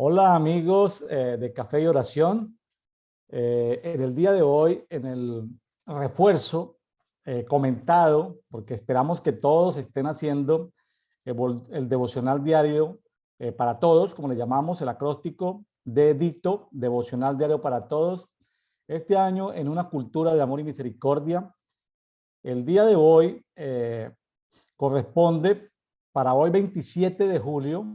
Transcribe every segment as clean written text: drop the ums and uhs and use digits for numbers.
Hola amigos de Café y Oración. En el día de hoy, en el refuerzo comentado, porque esperamos que todos estén haciendo el devocional diario para todos, como le llamamos, el acróstico de DITO, devocional diario para todos. Este año en una cultura de amor y misericordia. El día de hoy corresponde, para hoy 27 de julio,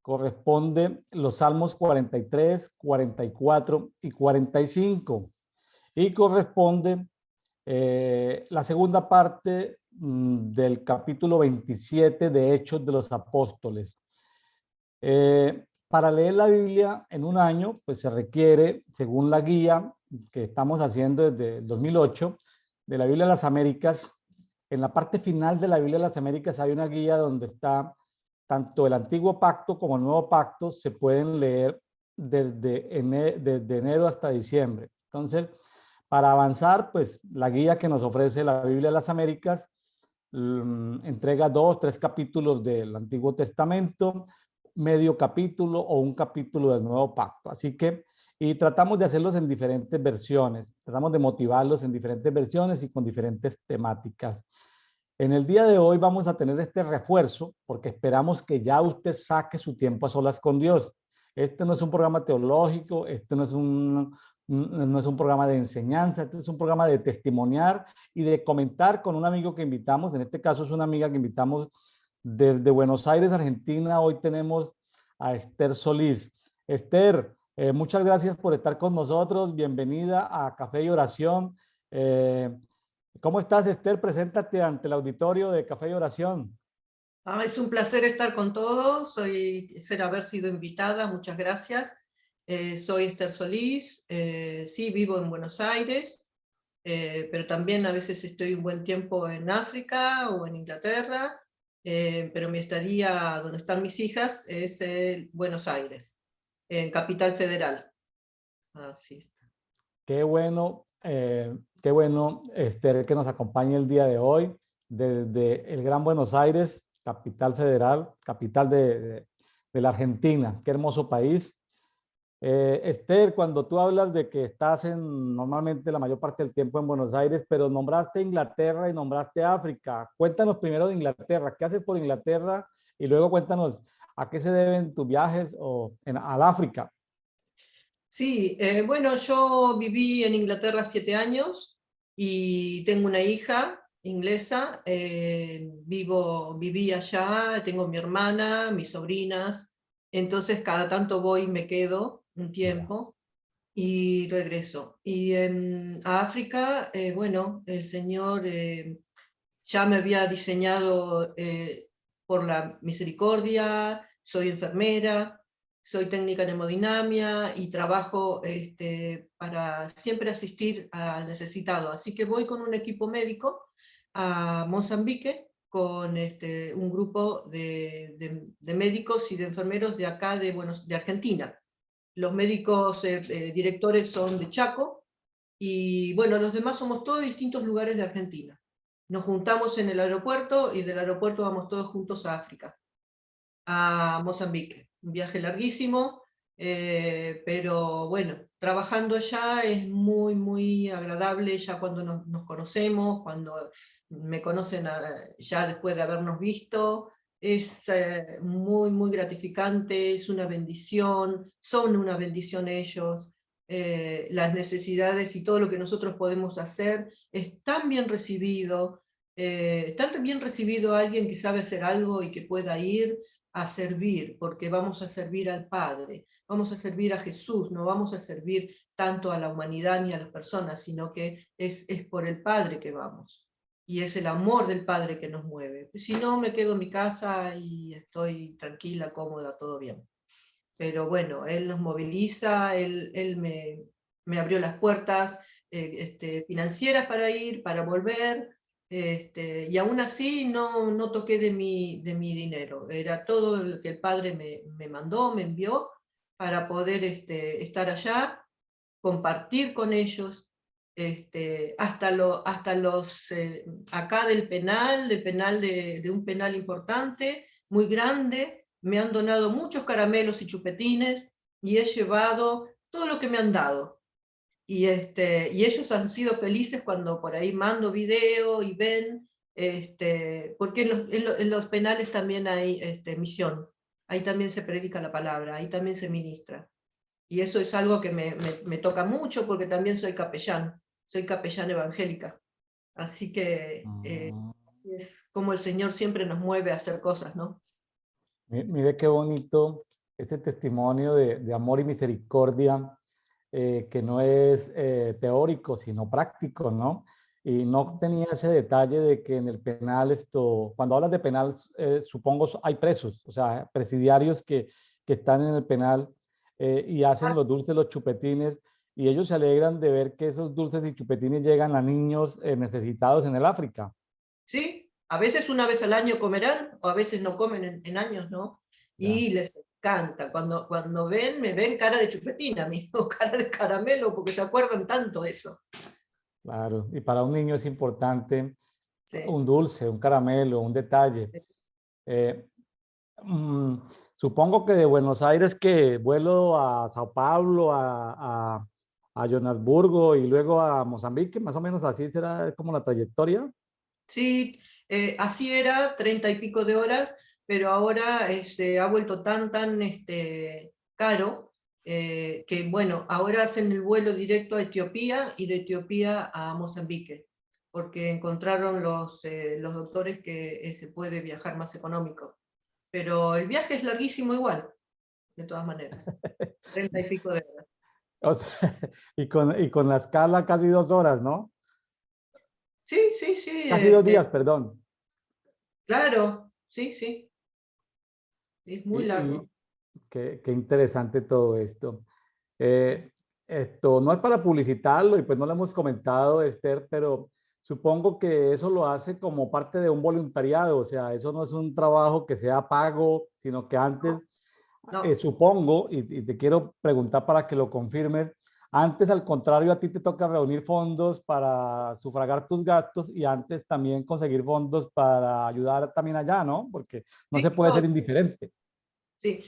corresponde los Salmos 43, 44 y 45. Y corresponde la segunda parte del capítulo 27 de Hechos de los Apóstoles. Para leer la Biblia en un año, pues se requiere, según la guía que estamos haciendo desde el 2008, de la Biblia de las Américas. En la parte final de la Biblia de las Américas hay una guía donde está tanto el antiguo pacto como el nuevo pacto, se pueden leer desde enero hasta diciembre. Entonces, para avanzar, pues la guía que nos ofrece la Biblia de las Américas entrega 2, 3 capítulos del Antiguo Testamento, medio capítulo o un capítulo del Nuevo Pacto. Así que, y tratamos de hacerlos en diferentes versiones, tratamos de motivarlos en diferentes versiones y con diferentes temáticas. En el día de hoy vamos a tener este refuerzo porque esperamos que ya usted saque su tiempo a solas con Dios. Este no es un programa teológico, este no es un programa de enseñanza, este es un programa de testimoniar y de comentar con un amigo que invitamos. En este caso es una amiga que invitamos desde Buenos Aires, Argentina. Hoy tenemos a Esther Solís. Esther, muchas gracias por estar con nosotros. Bienvenida a Café y Oración. ¿Cómo estás, Esther? Preséntate ante el auditorio de Café y Oración. Es un placer estar con todos, ser haber sido invitada, muchas gracias. Soy Esther Solís, sí, vivo en Buenos Aires, pero también a veces estoy un buen tiempo en África o en Inglaterra, pero mi estadía donde están mis hijas es en Buenos Aires, en Capital Federal. Así está. Qué bueno, Esther, que nos acompañe el día de hoy desde el Gran Buenos Aires, capital federal, capital de la Argentina. Qué hermoso país. Esther, cuando tú hablas de que estás normalmente la mayor parte del tiempo en Buenos Aires, pero nombraste Inglaterra y nombraste África. Cuéntanos primero de Inglaterra. ¿Qué haces por Inglaterra? Y luego cuéntanos a qué se deben tus viajes al África. Sí, bueno, yo viví en Inglaterra 7 años y tengo una hija inglesa, viví allá, tengo mi hermana, mis sobrinas, entonces cada tanto voy y me quedo un tiempo y regreso. Y a África, bueno, el Señor ya me había diseñado por la misericordia, soy enfermera, soy técnica en hemodinamia y trabajo para siempre asistir al necesitado. Así que voy con un equipo médico a Mozambique con un grupo de médicos y de enfermeros de acá de Argentina. Los médicos directores son de Chaco y bueno, los demás somos todos de distintos lugares de Argentina. Nos juntamos en el aeropuerto y del aeropuerto vamos todos juntos a África, a Mozambique. Un viaje larguísimo, pero bueno, trabajando allá es muy, muy agradable ya cuando nos conocemos, cuando me conocen ya después de habernos visto. Es muy, muy gratificante, es una bendición, son una bendición ellos. Las necesidades y todo lo que nosotros podemos hacer es tan bien recibido, alguien que sabe hacer algo y que pueda ir a servir, porque vamos a servir al Padre, vamos a servir a Jesús, no vamos a servir tanto a la humanidad ni a las personas, sino que es por el Padre que vamos. Y es el amor del Padre que nos mueve. Si no, me quedo en mi casa y estoy tranquila, cómoda, todo bien. Pero bueno, Él nos moviliza, Él me abrió las puertas financieras para ir, para volver, y aún así no toqué de mi dinero. Era todo lo que el Padre me mandó, me envió para poder estar allá, compartir con ellos, hasta los acá del penal de un penal importante, muy grande. me han donado muchos caramelos y chupetines y he llevado todo lo que me han dado. Y ellos han sido felices cuando por ahí mando video y ven, porque en los penales también hay misión, ahí también se predica la palabra, ahí también se ministra. Y eso es algo que me toca mucho porque también soy capellán evangélica. Así que así es como el Señor siempre nos mueve a hacer cosas, ¿no? Mire qué bonito ese testimonio de amor y misericordia, que no es teórico, sino práctico, ¿no? Y no tenía ese detalle de que en el penal cuando hablas de penal, supongo hay presos, o sea, presidiarios que están en el penal y hacen los dulces, los chupetines, y ellos se alegran de ver que esos dulces y chupetines llegan a niños necesitados en el África. ¿Sí? A veces una vez al año comerán, o a veces no comen en años, ¿no? Ya. Y les encanta. Cuando me ven cara de chupetina, a mí, o cara de caramelo, porque se acuerdan tanto de eso. Claro, y para un niño es importante Sí. un dulce, un caramelo, un detalle. Eh, mm, Supongo que de Buenos Aires que vuelo a Sao Paulo, a Johannesburgo y luego a Mozambique, más o menos así será como la trayectoria. Sí, así era, 30 y pico de horas, pero ahora se ha vuelto tan caro que, bueno, ahora hacen el vuelo directo a Etiopía y de Etiopía a Mozambique, porque encontraron los doctores que se puede viajar más económico. Pero el viaje es larguísimo igual, de todas maneras, 30 y pico de horas. O sea, y con la escala casi 2 horas, ¿no? Sí, sí, sí, Casi 2 días, perdón. claro, sí, sí, es muy Y largo. qué interesante todo esto. Eh, Esto no es para publicitarlo y pues no lo hemos comentado, Esther, pero supongo que eso lo hace como parte de un voluntariado, o sea, eso no es un trabajo que sea pago, sino que antes, No. supongo, y te quiero preguntar para que lo confirmes, antes al contrario a ti te toca reunir fondos para sufragar tus gastos y antes también conseguir fondos para ayudar también allá, ¿no? Porque no se Sí, puede ser todo. indiferente. Sí,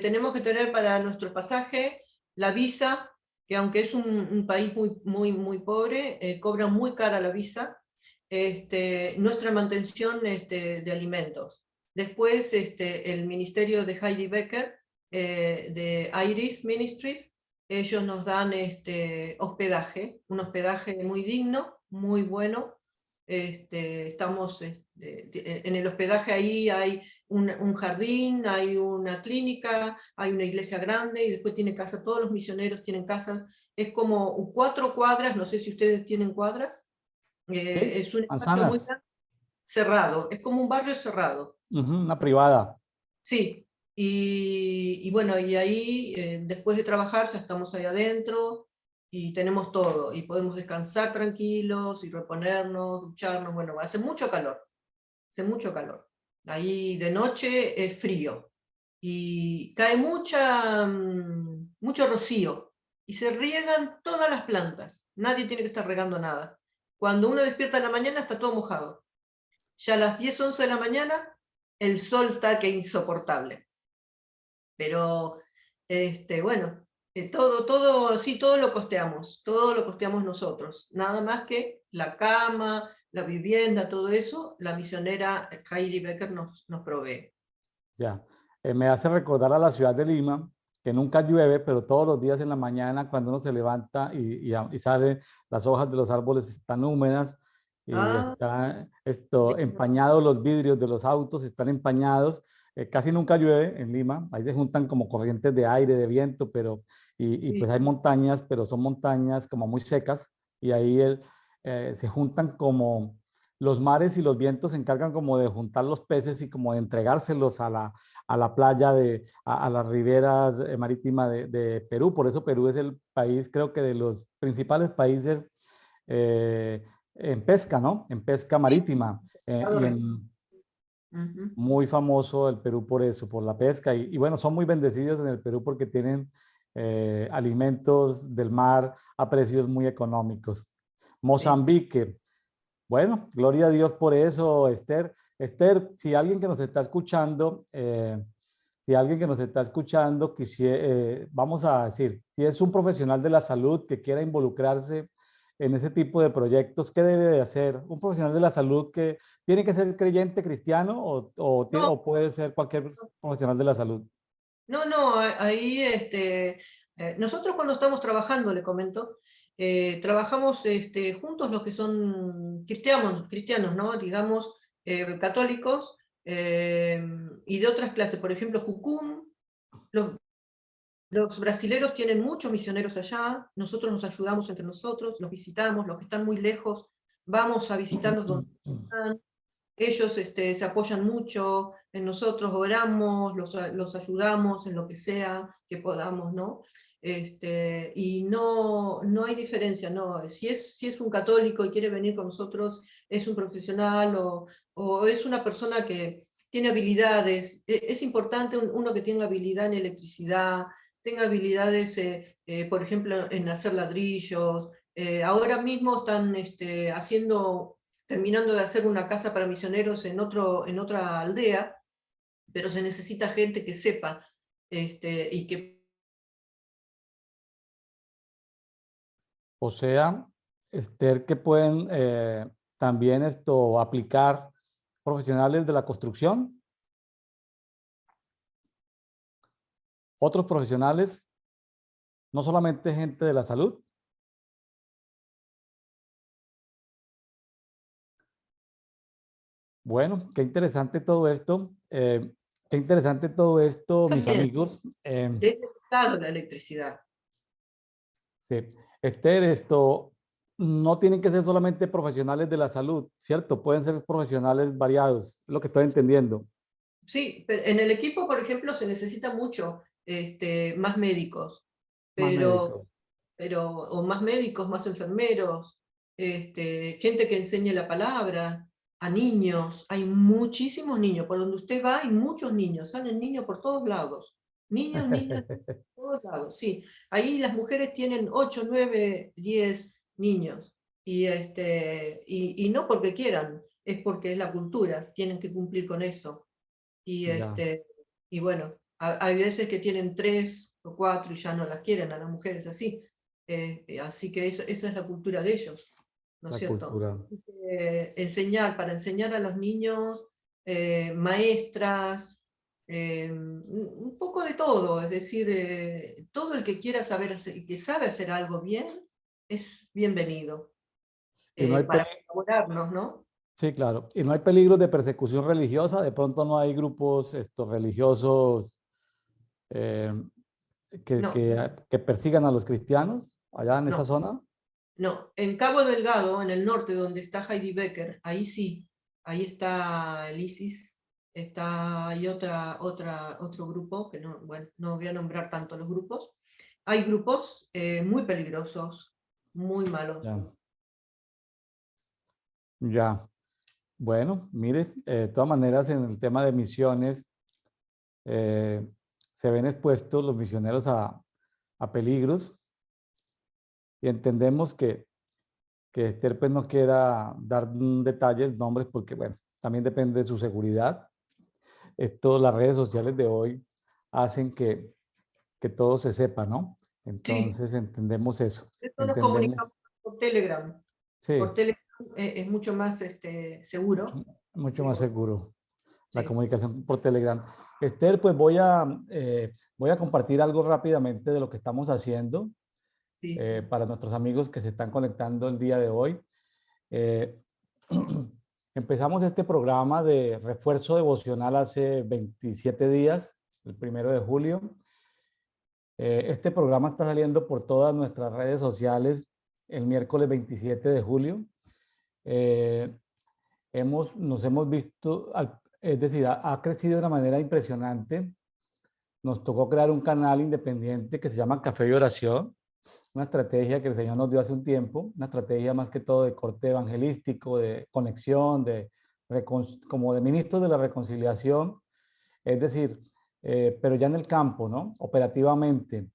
tenemos que tener para nuestro pasaje la visa, que aunque es un país muy pobre, cobra muy cara la visa, nuestra mantención de alimentos. Después, el ministerio de Heidi Becker, de Iris Ministries, ellos nos dan hospedaje, un hospedaje muy digno, muy bueno. Estamos en el hospedaje, ahí hay un jardín, hay una clínica, hay una iglesia grande y después tiene casa, todos los misioneros tienen casas, es como 4 cuadras, no sé si ustedes tienen cuadras, ¿Sí? es un espacio muy Manzanas, grande, cerrado, es como un barrio cerrado. ujú, una privada. Sí, y bueno, y ahí después de trabajar ya estamos ahí adentro y tenemos todo, y podemos descansar tranquilos y reponernos, ducharnos, bueno, hace mucho calor. Ahí de noche es frío y cae mucho rocío y se riegan todas las plantas. Nadie tiene que estar regando nada. Cuando uno despierta en la mañana está todo mojado. Ya a las 10, 11 de la mañana el sol está que insoportable. Pero, bueno, sí, todo lo costeamos nosotros. Nada más que la cama, la vivienda, todo eso, la misionera Heidi Becker nos provee. Ya, me hace recordar a la ciudad de Lima, que nunca llueve, pero todos los días en la mañana cuando uno se levanta y sale, las hojas de los árboles están húmedas y Ah, está esto empañado, los vidrios de los autos están empañados. Casi nunca llueve en Lima, ahí se juntan como corrientes de aire, de viento, pero y pues sí, hay montañas, pero son montañas como muy secas y ahí se juntan como los mares y los vientos se encargan como de juntar los peces y como de entregárselos a la playa, a las riberas marítimas de Perú. Por eso Perú es el país, creo que de los principales países en pesca, ¿no? En pesca sí, marítima. pescado Ujú. Muy famoso el Perú por eso, por la pesca. Y bueno, son muy bendecidos en el Perú porque tienen alimentos del mar a precios muy económicos. Sí, Mozambique. Bueno, gloria a Dios por eso, Esther. Esther, si alguien que nos está escuchando si alguien que nos está escuchando vamos a decir, si es un profesional de la salud que quiera involucrarse en ese tipo de proyectos, ¿qué debe de hacer? ¿Un profesional de la salud que tiene que ser creyente cristiano No, o puede ser cualquier profesional de la salud? no, ahí nosotros cuando estamos trabajando, le comento, trabajamos juntos los que son cristianos, ¿no? Digamos, católicos y de otras clases, por ejemplo, Jucum. Los brasileros tienen muchos misioneros allá, nosotros nos ayudamos entre nosotros, los visitamos, los que están muy lejos, vamos a visitarlos donde están. Ellos se apoyan mucho en nosotros, oramos, los ayudamos en lo que sea que podamos, ¿no? Y no hay diferencia, ¿no? Si es un católico y quiere venir con nosotros, es un profesional o es una persona que tiene habilidades. Es importante uno que tenga habilidad en electricidad, tenga habilidades, por ejemplo, en hacer ladrillos. Ahora mismo están terminando de hacer una casa para misioneros en otra aldea, pero se necesita gente que sepa y que... O sea, Esther, que pueden también aplicar profesionales de la construcción, otros profesionales, no solamente gente de la salud. Bueno, qué interesante todo esto. Qué interesante todo esto, mis También, amigos. de este lado la electricidad. Sí. Esther, no tienen que ser solamente profesionales de la salud, ¿cierto? Pueden ser profesionales variados, es lo que estoy entendiendo. Sí, pero en el equipo, por ejemplo, se necesita mucho más médicos, Más pero, médicos. o más médicos, más enfermeros, gente que enseñe la palabra a niños. Hay muchísimos niños, por donde usted va hay muchos niños, salen niños por todos lados. Niños, por todos lados, sí. Ahí las mujeres tienen 8, 9, 10 niños. Y no porque quieran, es porque es la cultura, tienen que cumplir con eso. Y, Ya, y bueno, hay veces que tienen 3 o 4 y ya no las quieren a las mujeres así. Así que esa es la cultura de ellos, ¿no es la cierto? cultura. Para enseñar a los niños, maestras, un poco de todo, es decir, todo el que quiera saber hacer, que sabe hacer algo bien, es bienvenido, Y no hay para peli- colaborarnos, ¿no? Sí, claro. Y no hay peligro de persecución religiosa. De pronto no hay grupos religiosos eh, No, que persigan a los cristianos allá en esa no. zona. No, en Cabo Delgado, en el norte, donde está Heidi Becker, ahí sí, ahí está el ISIS, hay otro grupo, que no, bueno, no voy a nombrar tanto los grupos. Hay grupos muy peligrosos, muy malos. Ya, ya. Bueno, mire, de todas maneras en el tema de misiones eh, se ven expuestos los misioneros a peligros y entendemos que Esther pues no quiera dar detalles, nombres, porque bueno, también depende de su seguridad. Las redes sociales de hoy hacen que todo se sepa, ¿no? Sí, Entonces entendemos eso, eso nos entendemos, comunicamos por Telegram. Por sí, Telegram es mucho más seguro. mucho más Pero, seguro la sí, comunicación por Telegram. Esther, pues voy a compartir algo rápidamente de lo que estamos haciendo sí, para nuestros amigos que se están conectando el día de hoy. Eh, empezamos este programa de refuerzo devocional hace 27 días, el 1 de julio. Este programa está saliendo por todas nuestras redes sociales el miércoles 27 de julio. Eh, nos hemos visto, es decir, ha crecido de una manera impresionante. Nos tocó crear un canal independiente que se llama Café y Oración, una estrategia que el Señor nos dio hace un tiempo, una estrategia más que todo de corte evangelístico, de conexión, como de ministros de la reconciliación, es decir, pero ya en el campo, ¿no? Operativamente,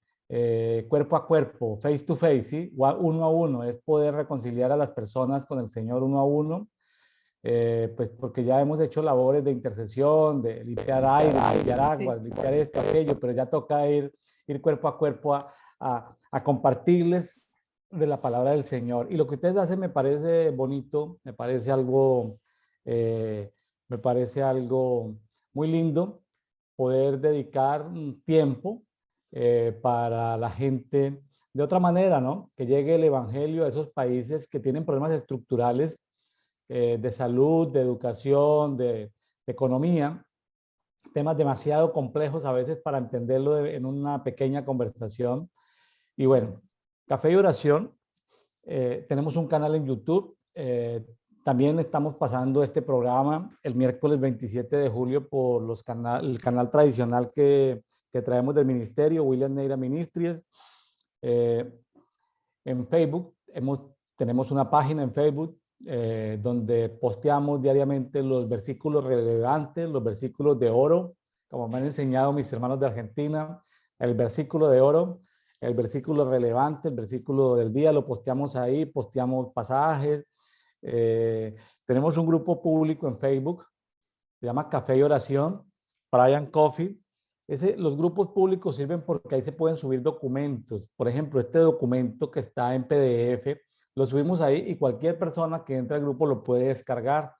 cuerpo a cuerpo, face to face, ¿sí? Uno a uno, es poder reconciliar a las personas con el Señor uno a uno. pues porque ya hemos hecho labores de intercesión, de limpiar aire, limpiar agua, Sí, limpiar esto, aquello, pero ya toca ir cuerpo a cuerpo a compartirles de la palabra del Señor. Y lo que ustedes hacen me parece bonito, eh, me parece algo muy lindo, poder dedicar un tiempo para la gente de otra manera, ¿no? Que llegue el evangelio a esos países que tienen problemas estructurales de salud, de educación, de economía, temas demasiado complejos a veces para entenderlo en una pequeña conversación. Y sí. bueno, Café y Oración, tenemos un canal en YouTube. También estamos pasando este programa el miércoles 27 de julio por el canal tradicional que traemos del ministerio, William Neira Ministries. Eh, en Facebook, tenemos una página en Facebook donde posteamos diariamente los versículos relevantes, los versículos de oro, como me han enseñado mis hermanos de Argentina, el versículo de oro, el versículo relevante, el versículo del día, lo posteamos ahí, posteamos pasajes. Tenemos un grupo público en Facebook, se llama Café y Oración, Brian Coffee. Los grupos públicos sirven porque ahí se pueden subir documentos. Por ejemplo, este documento que está en PDF, lo subimos ahí y cualquier persona que entre al grupo lo puede descargar.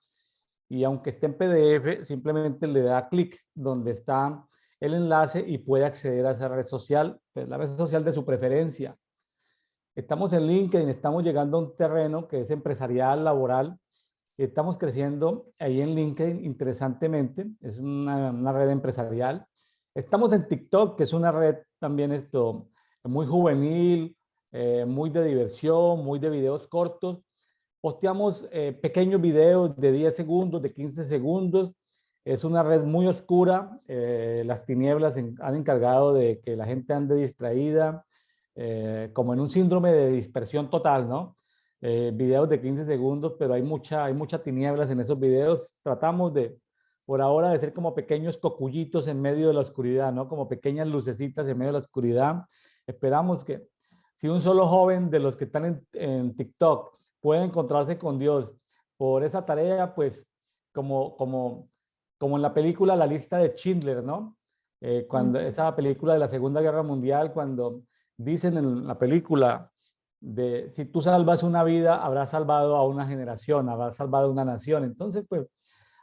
Y aunque esté en PDF, simplemente le da clic donde está el enlace y puede acceder a esa red social, pues la red social de su preferencia. Estamos en LinkedIn, estamos llegando a un terreno que es empresarial, laboral, y estamos creciendo ahí en LinkedIn interesantemente, es una red empresarial. Estamos en TikTok, que es una red también muy juvenil, muy de diversión, muy de videos cortos. Posteamos pequeños videos de 10 segundos, de 15 segundos. Es una red muy oscura. Las tinieblas han encargado de que la gente ande distraída, como en un síndrome de dispersión total, ¿no? Videos de 15 segundos, pero hay mucha tinieblas en esos videos. Tratamos por ahora, de ser como pequeños cocullitos en medio de la oscuridad, ¿no? Como pequeñas lucecitas en medio de la oscuridad. Esperamos que si un solo joven de los que están en TikTok puede encontrarse con Dios por esa tarea, pues como, como, como en la película La lista de Schindler, ¿no? Cuando Ujú. esa película de la Segunda Guerra Mundial, cuando dicen en la película de si tú salvas una vida, habrás salvado a una generación, habrás salvado a una nación. Entonces, pues,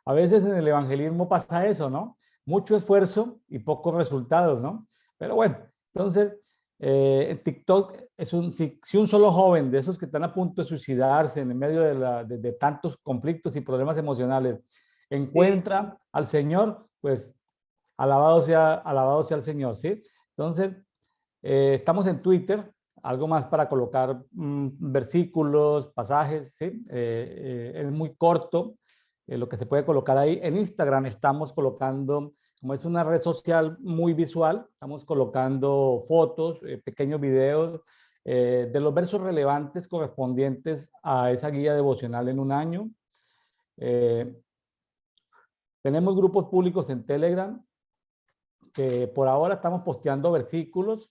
a veces en el evangelismo pasa eso, ¿no? Mucho esfuerzo y pocos resultados, ¿no? Pero bueno, entonces, en TikTok, si un solo joven de esos que están a punto de suicidarse en medio de tantos conflictos y problemas emocionales Sí, encuentra al Señor, pues alabado sea el Señor, ¿sí? Entonces, estamos en Twitter, algo más para colocar versículos, pasajes, ¿sí? Es muy corto lo que se puede colocar ahí. En Instagram estamos colocando, como es una red social muy visual, estamos colocando fotos, pequeños videos de los versos relevantes correspondientes a esa guía devocional en un año. Eh, Tenemos grupos públicos en Telegram que por ahora estamos posteando versículos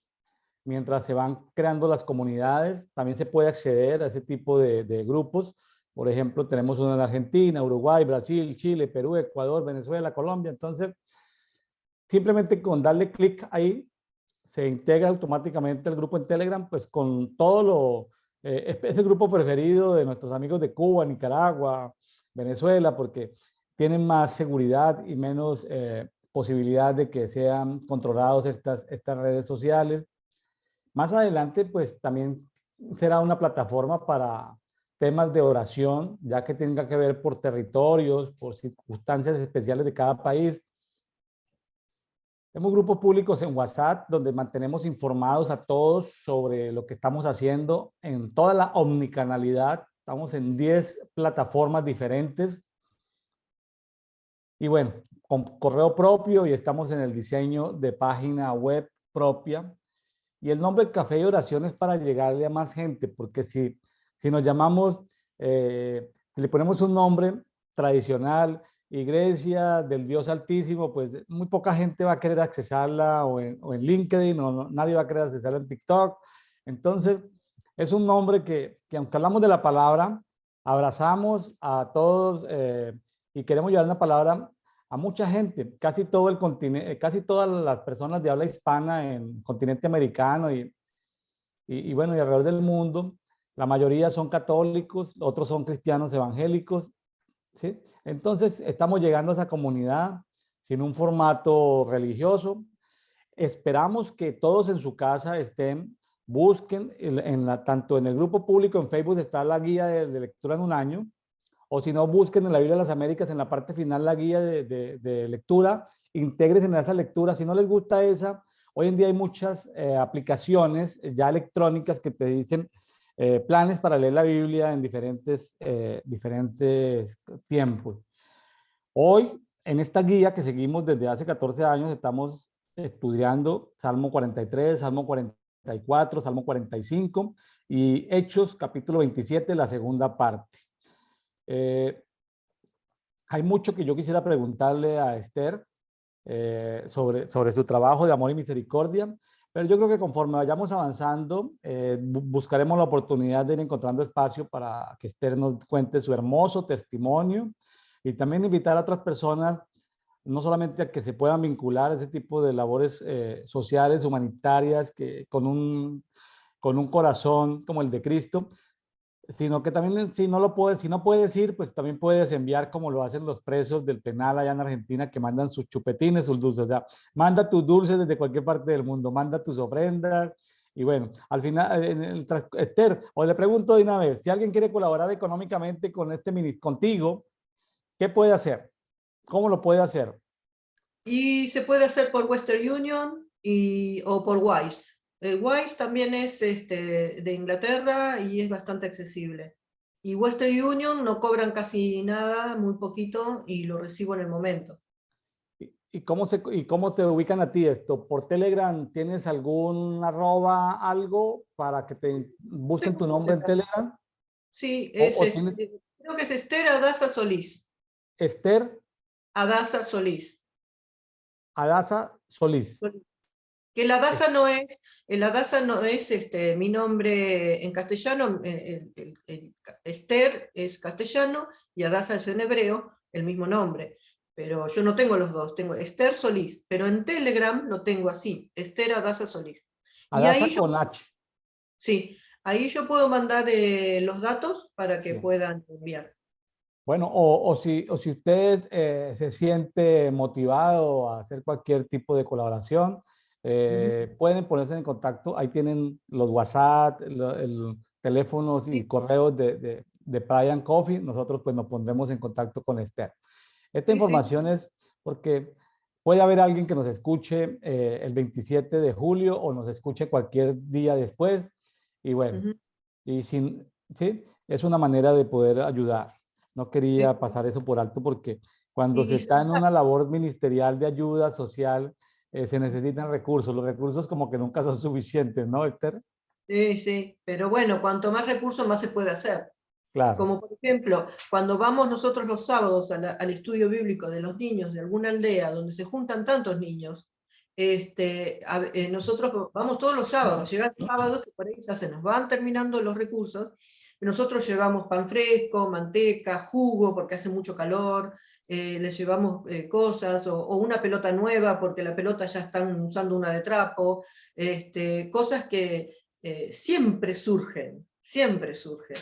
mientras se van creando las comunidades. También se puede acceder a ese tipo de grupos. Por ejemplo, tenemos uno en Argentina, Uruguay, Brasil, Chile, Perú, Ecuador, Venezuela, Colombia. Entonces, simplemente con darle clic ahí, se integra automáticamente el grupo en Telegram, pues con todo es el grupo preferido de nuestros amigos de Cuba, Nicaragua, Venezuela, porque tienen más seguridad y menos posibilidad de que sean controlados estas redes sociales. Más adelante, pues también será una plataforma para temas de oración, ya que tenga que ver por territorios, por circunstancias especiales de cada país. Tenemos grupos públicos en WhatsApp donde mantenemos informados a todos sobre lo que estamos haciendo en toda la omnicanalidad. Estamos en 10 plataformas diferentes. Y bueno, con correo propio y estamos en el diseño de página web propia. Y el nombre Café y Oración es para llegarle a más gente, porque si nos llamamos, si le ponemos un nombre tradicional, Iglesia del Dios Altísimo, pues muy poca gente va a querer accesarla o en LinkedIn, nadie va a querer accesarla en TikTok. Entonces, es un nombre que aunque hablamos de la palabra, Abrazamos a todos y queremos llevar una palabra a mucha gente, casi todo el continente, casi todas las personas de habla hispana en el continente americano y bueno, y alrededor del mundo. La mayoría son católicos, otros son cristianos evangélicos, ¿sí? Entonces, estamos llegando a esa comunidad sin un formato religioso. Esperamos que todos en su casa estén, busquen tanto en el grupo público en Facebook está la guía de lectura en un año, o si no, busquen en la Biblia de las Américas en la parte final la guía de lectura, integren en esa lectura. Si no les gusta esa, hoy en día hay muchas aplicaciones ya electrónicas que te dicen planes para leer la Biblia en diferentes tiempos. Hoy, en esta guía que seguimos desde hace 14 años, estamos estudiando Salmo 43, Salmo 44, Salmo 45 y Hechos capítulo 27, la segunda parte. Hay mucho que yo quisiera preguntarle a Esther sobre su trabajo de amor y misericordia, pero yo creo que conforme vayamos avanzando, buscaremos la oportunidad de ir encontrando espacio para que Esther nos cuente su hermoso testimonio y también invitar a otras personas, no solamente a que se puedan vincular a ese tipo de labores sociales, humanitarias, que con un corazón como el de Cristo, sino que también si no lo puedes, si no puedes ir, pues también puedes enviar como lo hacen los presos del penal allá en Argentina que mandan sus chupetines, sus dulces, o sea, manda tus dulces desde cualquier parte del mundo, manda tus ofrendas y bueno, al final, Esther, o le pregunto de una vez, si alguien quiere colaborar económicamente con contigo, ¿qué puede hacer? ¿Cómo lo puede hacer? Y se puede hacer por Western Union o por Wise. Wise también es de Inglaterra y es bastante accesible. Y Western Union no cobran casi nada, muy poquito, y lo recibo en el momento. ¿Y cómo te ubican a ti esto? ¿Por Telegram tienes algún arroba, algo para que te busquen tu nombre en Telegram? Sí, ¿O tienes creo que es Esther Adasa Solís. Esther Adasa Solís. Adasa Solís? Que el Adasa no es mi nombre en castellano, Esther es castellano y Adasa es en hebreo, el mismo nombre. Pero yo no tengo los dos, tengo Esther Solís, pero en Telegram lo tengo así, Esther Adasa Solís. Y ahí Adasa yo, con H. sí, ahí yo puedo mandar los datos para que Sí. puedan enviar. Bueno, o si usted se siente motivado a hacer cualquier tipo de colaboración, pueden ponerse en contacto. Ahí tienen los WhatsApp, el teléfonos y Sí, correos de Brian Coffee. Nosotros pues nos pondremos en contacto con Esther. Esta sí, sí. información es porque puede haber alguien que nos escuche el 27 de julio o nos escuche cualquier día después. Y bueno, Ujú. y sí, es una manera de poder ayudar. No Sí. quería pasar eso por alto porque cuando se Y está en una labor ministerial de ayuda social, se necesitan recursos. Los recursos como que nunca son suficientes, ¿no, Esther? sí, sí, pero bueno, cuanto más recursos más se puede hacer. Claro. Como por ejemplo, cuando vamos nosotros los sábados al estudio bíblico de los niños de alguna aldea donde se juntan tantos niños, nosotros vamos todos los sábados, llega el sábado que por ahí ya se nos van terminando los recursos, nosotros llevamos pan fresco, manteca, jugo porque hace mucho calor, les llevamos cosas o una pelota nueva porque la pelota ya están usando una de trapo, cosas que siempre surgen, siempre surgen.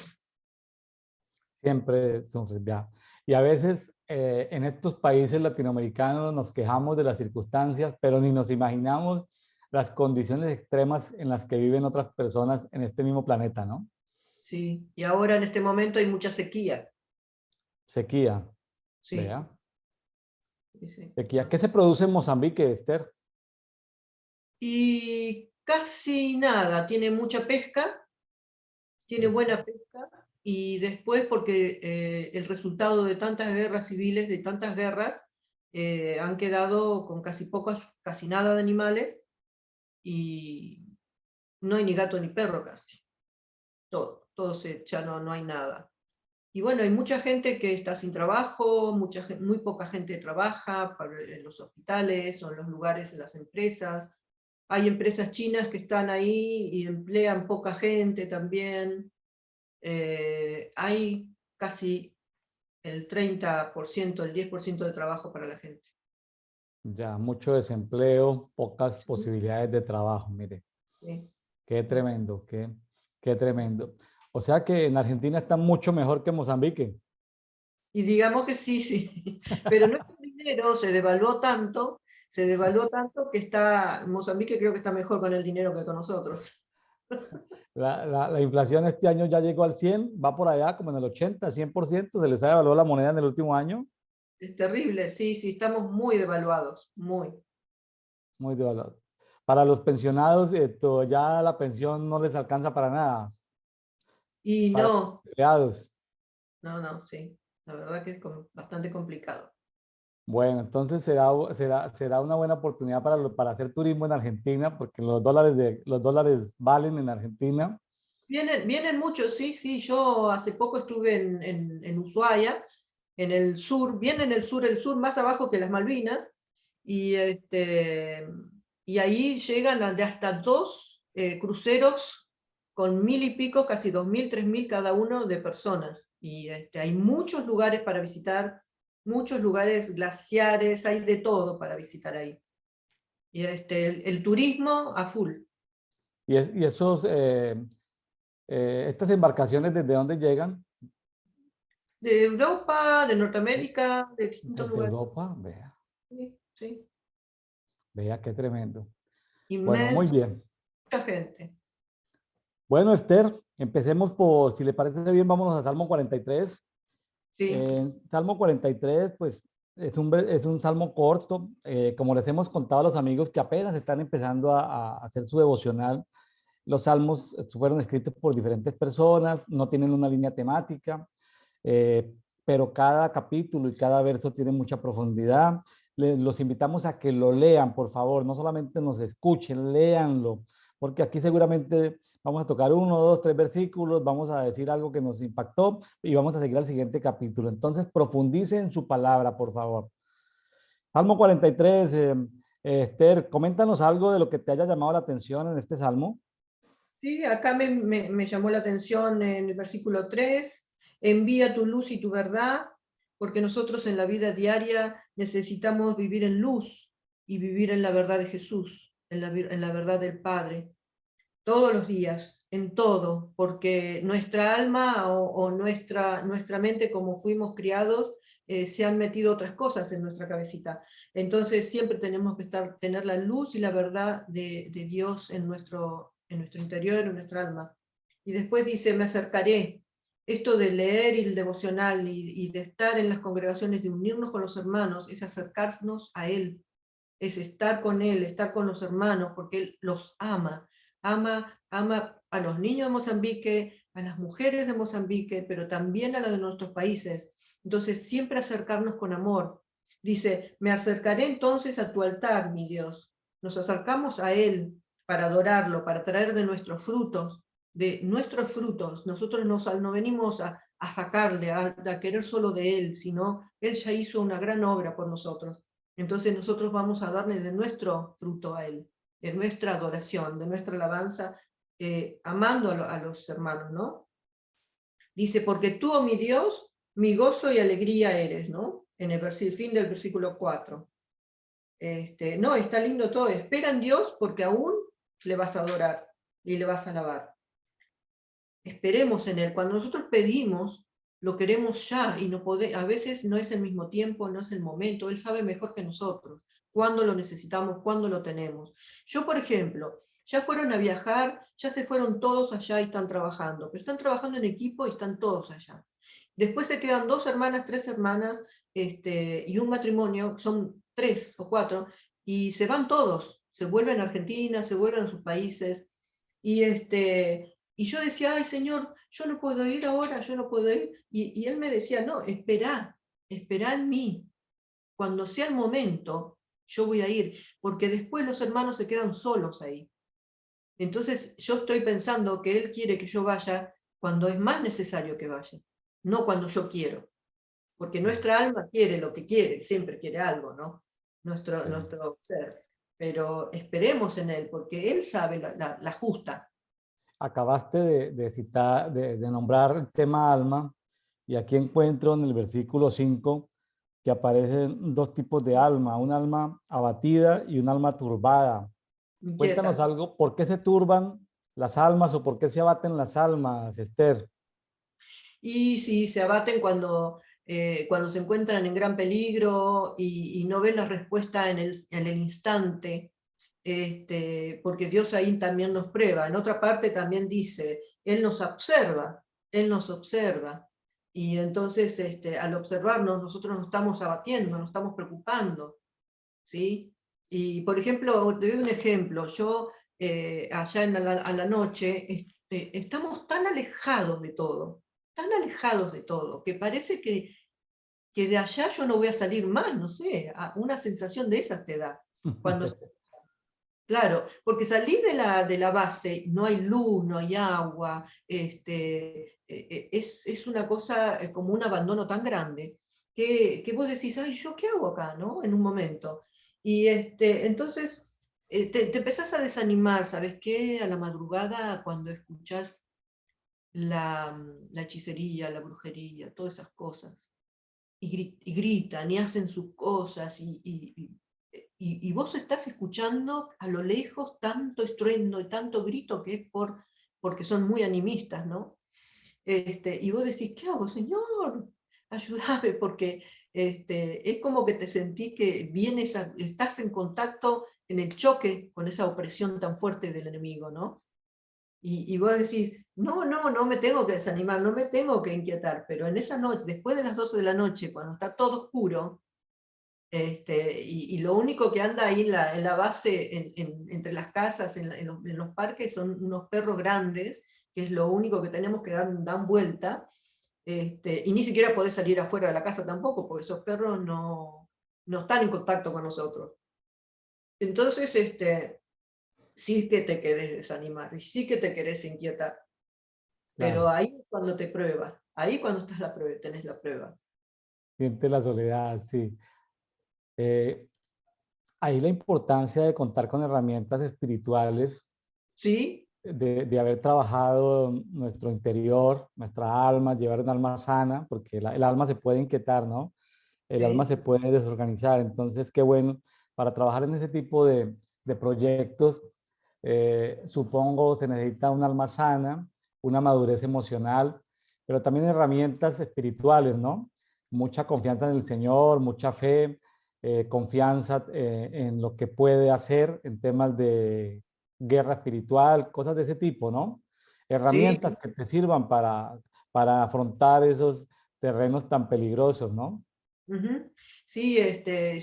Siempre son ya. Y a veces en estos países latinoamericanos nos quejamos de las circunstancias, pero ni nos imaginamos las condiciones extremas en las que viven otras personas en este mismo planeta, ¿no? Sí, y ahora en este momento hay mucha sequía. Sequía, Sí, vea. sí, sí. Sequía. ¿Qué se produce en Mozambique, Esther? Y casi nada, tiene mucha pesca, tiene Pesca. buena pesca, y después porque el resultado de tantas guerras civiles, de tantas guerras, han quedado con casi pocas, casi nada de animales, y no hay ni gato ni perro casi, todo ya no hay nada. Y bueno, hay mucha gente que está sin trabajo, muy poca gente trabaja en los hospitales o en los lugares, en las empresas. Hay empresas chinas que están ahí y emplean poca gente también. Hay casi el 30%, el 10% de trabajo para la gente. Ya, mucho desempleo, pocas Sí, posibilidades de trabajo, mire. sí. Qué tremendo, qué tremendo. O sea que en Argentina está mucho mejor que Mozambique. Y digamos que sí, sí, pero nuestro dinero se devaluó tanto que está, Mozambique creo que está mejor con el dinero que con nosotros. La inflación este año ya llegó al 100, va por allá como en el 80, 100%, se les ha devaluado la moneda en el último año, Es terrible, sí, sí, estamos muy devaluados, muy. muy devaluado. Para los pensionados, ya la pensión no les alcanza para nada. Y Para los no, empleados. no, sí, la verdad que es bastante complicado. Bueno, entonces será una buena oportunidad para hacer turismo en Argentina, porque los dólares valen en Argentina. Vienen muchos, sí, sí, yo hace poco estuve en Ushuaia, en el sur, bien en el sur más abajo que las Malvinas, y, y ahí llegan de hasta 2 cruceros con 1000 y pico, casi 2000, 3000 cada uno de personas. Y hay muchos lugares para visitar, muchos lugares glaciares, hay de todo para visitar ahí. Y el turismo a full. Y estas embarcaciones, ¿desde dónde llegan? De Europa, de Norteamérica, de distintos Desde lugares. Europa, vea, Sí, sí. vea qué tremendo. Bueno, muy Inmenso, bien. mucha gente. Bueno, Esther, empecemos por, si le parece bien, vámonos a Salmo 43. Sí, Salmo 43, pues es un salmo corto. Como les hemos contado a los amigos que apenas están empezando a hacer su devocional, los salmos fueron escritos por diferentes personas, no tienen una línea temática, eh, pero cada capítulo y cada verso tiene mucha profundidad. Los invitamos a que lo lean, por favor, no solamente nos escuchen, léanlo, porque aquí seguramente vamos a tocar 1, 2, 3 versículos, vamos a decir algo que nos impactó y vamos a seguir al siguiente capítulo. Entonces, profundice en su palabra, por favor. Salmo 43, Esther, coméntanos algo de lo que te haya llamado la atención en este salmo. sí, acá me llamó la atención en el versículo 3, envía tu luz y tu verdad, porque nosotros en la vida diaria necesitamos vivir en luz y vivir en la verdad de Jesús, en la verdad del Padre. Todos los días, en todo, porque nuestra alma o nuestra mente, como fuimos criados, se han metido otras cosas en nuestra cabecita. Entonces siempre tenemos que tener la luz y la verdad de Dios en nuestro interior, en nuestra alma. Y después dice, me acercaré. Esto de leer y el devocional y de estar en las congregaciones, de unirnos con los hermanos, es acercarnos a Él, es estar con Él, estar con los hermanos, porque Él los ama. Ama a los niños de Mozambique, a las mujeres de Mozambique, pero también a las de nuestros países. Entonces, siempre acercarnos con amor. Dice, me acercaré entonces a tu altar, mi Dios. Nos acercamos a Él para adorarlo, para traer de nuestros frutos, de nuestros frutos. Nosotros no venimos a sacarle, a querer solo de Él, sino Él ya hizo una gran obra por nosotros. Entonces nosotros vamos a darle de nuestro fruto a Él, de nuestra adoración, de nuestra alabanza, amando a los hermanos, ¿no? Dice, porque tú, oh mi Dios, mi gozo y alegría eres, ¿no? En el fin del versículo 4. No, está lindo todo. Espera en Dios porque aún le vas a adorar y le vas a alabar. Esperemos en Él. Cuando nosotros pedimos, lo queremos ya y a veces no es el mismo tiempo, no es el momento. Él sabe mejor que nosotros cuándo lo necesitamos, cuándo lo tenemos. Yo, por ejemplo, ya fueron a viajar, ya se fueron todos allá y están trabajando, pero están trabajando en equipo y están todos allá. Después se quedan 2 hermanas, 3 hermanas, y un matrimonio, son 3 o 4, y se van todos, se vuelven a Argentina, se vuelven a sus países, y y yo decía, ay Señor, yo no puedo ir ahora, yo no puedo ir. Y Él me decía, no, espera en mí. Cuando sea el momento, yo voy a ir, porque después los hermanos se quedan solos ahí. Entonces yo estoy pensando que Él quiere que yo vaya cuando es más necesario que vaya, no cuando yo quiero. Porque nuestra alma quiere lo que quiere, siempre quiere algo, ¿no? Nuestro ser. Pero esperemos en Él, porque Él sabe la justa. Acabaste de citar, de nombrar el tema alma, Y aquí encuentro en el versículo 5 que aparecen dos tipos de alma, un alma abatida y un alma turbada. inquieta. Cuéntanos algo, ¿por qué se turban las almas o por qué se abaten las almas, Esther? Y sí, se abaten cuando se encuentran en gran peligro y no ven la respuesta en el instante, porque Dios ahí también nos prueba. En otra parte también dice, Él nos observa. Y entonces al observarnos nosotros nos estamos abatiendo, nos estamos preocupando, ¿sí? Y por ejemplo, te doy un ejemplo, yo allá a la noche estamos tan alejados de todo, que parece que de allá yo no voy a salir más, no sé, una sensación de esas te da. Cuando, claro, porque salir de la base, no hay luz, no hay agua, es una cosa como un abandono tan grande que vos decís, ay, ¿yo qué hago acá, no? En un momento. Y entonces te empezás a desanimar, ¿sabes qué? A la madrugada, cuando escuchás la hechicería, la brujería, todas esas cosas, y gritan y hacen sus cosas, y vos estás escuchando a lo lejos tanto estruendo y tanto grito que es porque son muy animistas, ¿no? Y vos decís, ¿qué hago, Señor? Ayúdame, porque es como que te sentís que estás en contacto, en el choque con esa opresión tan fuerte del enemigo, ¿no? Y vos decís, no me tengo que desanimar, no me tengo que inquietar, pero en esa noche, después de las 12 de la noche, cuando está todo oscuro, y lo único que anda ahí en la base, entre las casas, en los parques, son unos perros grandes, que es lo único que tenemos que dan vuelta, y ni siquiera podés salir afuera de la casa tampoco, porque esos perros no están en contacto con nosotros. Entonces, sí que te querés desanimar, y sí que te querés inquietar, pero Claro, ahí es cuando te pruebas, ahí cuando tenés la prueba. siente la soledad, sí. Eh, Ahí la importancia de contar con herramientas espirituales, ¿Sí? de haber trabajado nuestro interior, nuestra alma, llevar un alma sana, porque el alma se puede inquietar, ¿no? El alma Sí. se puede desorganizar. Entonces, qué bueno, para trabajar en ese tipo de proyectos, supongo se necesita un alma sana, una madurez emocional, pero también herramientas espirituales, ¿no? Mucha confianza en el Señor, mucha fe, confianza en lo que puede hacer en temas de guerra espiritual, cosas de ese tipo, ¿no? Sí, Herramientas que te sirvan para afrontar esos terrenos tan peligrosos, ¿no? ujú. Sí,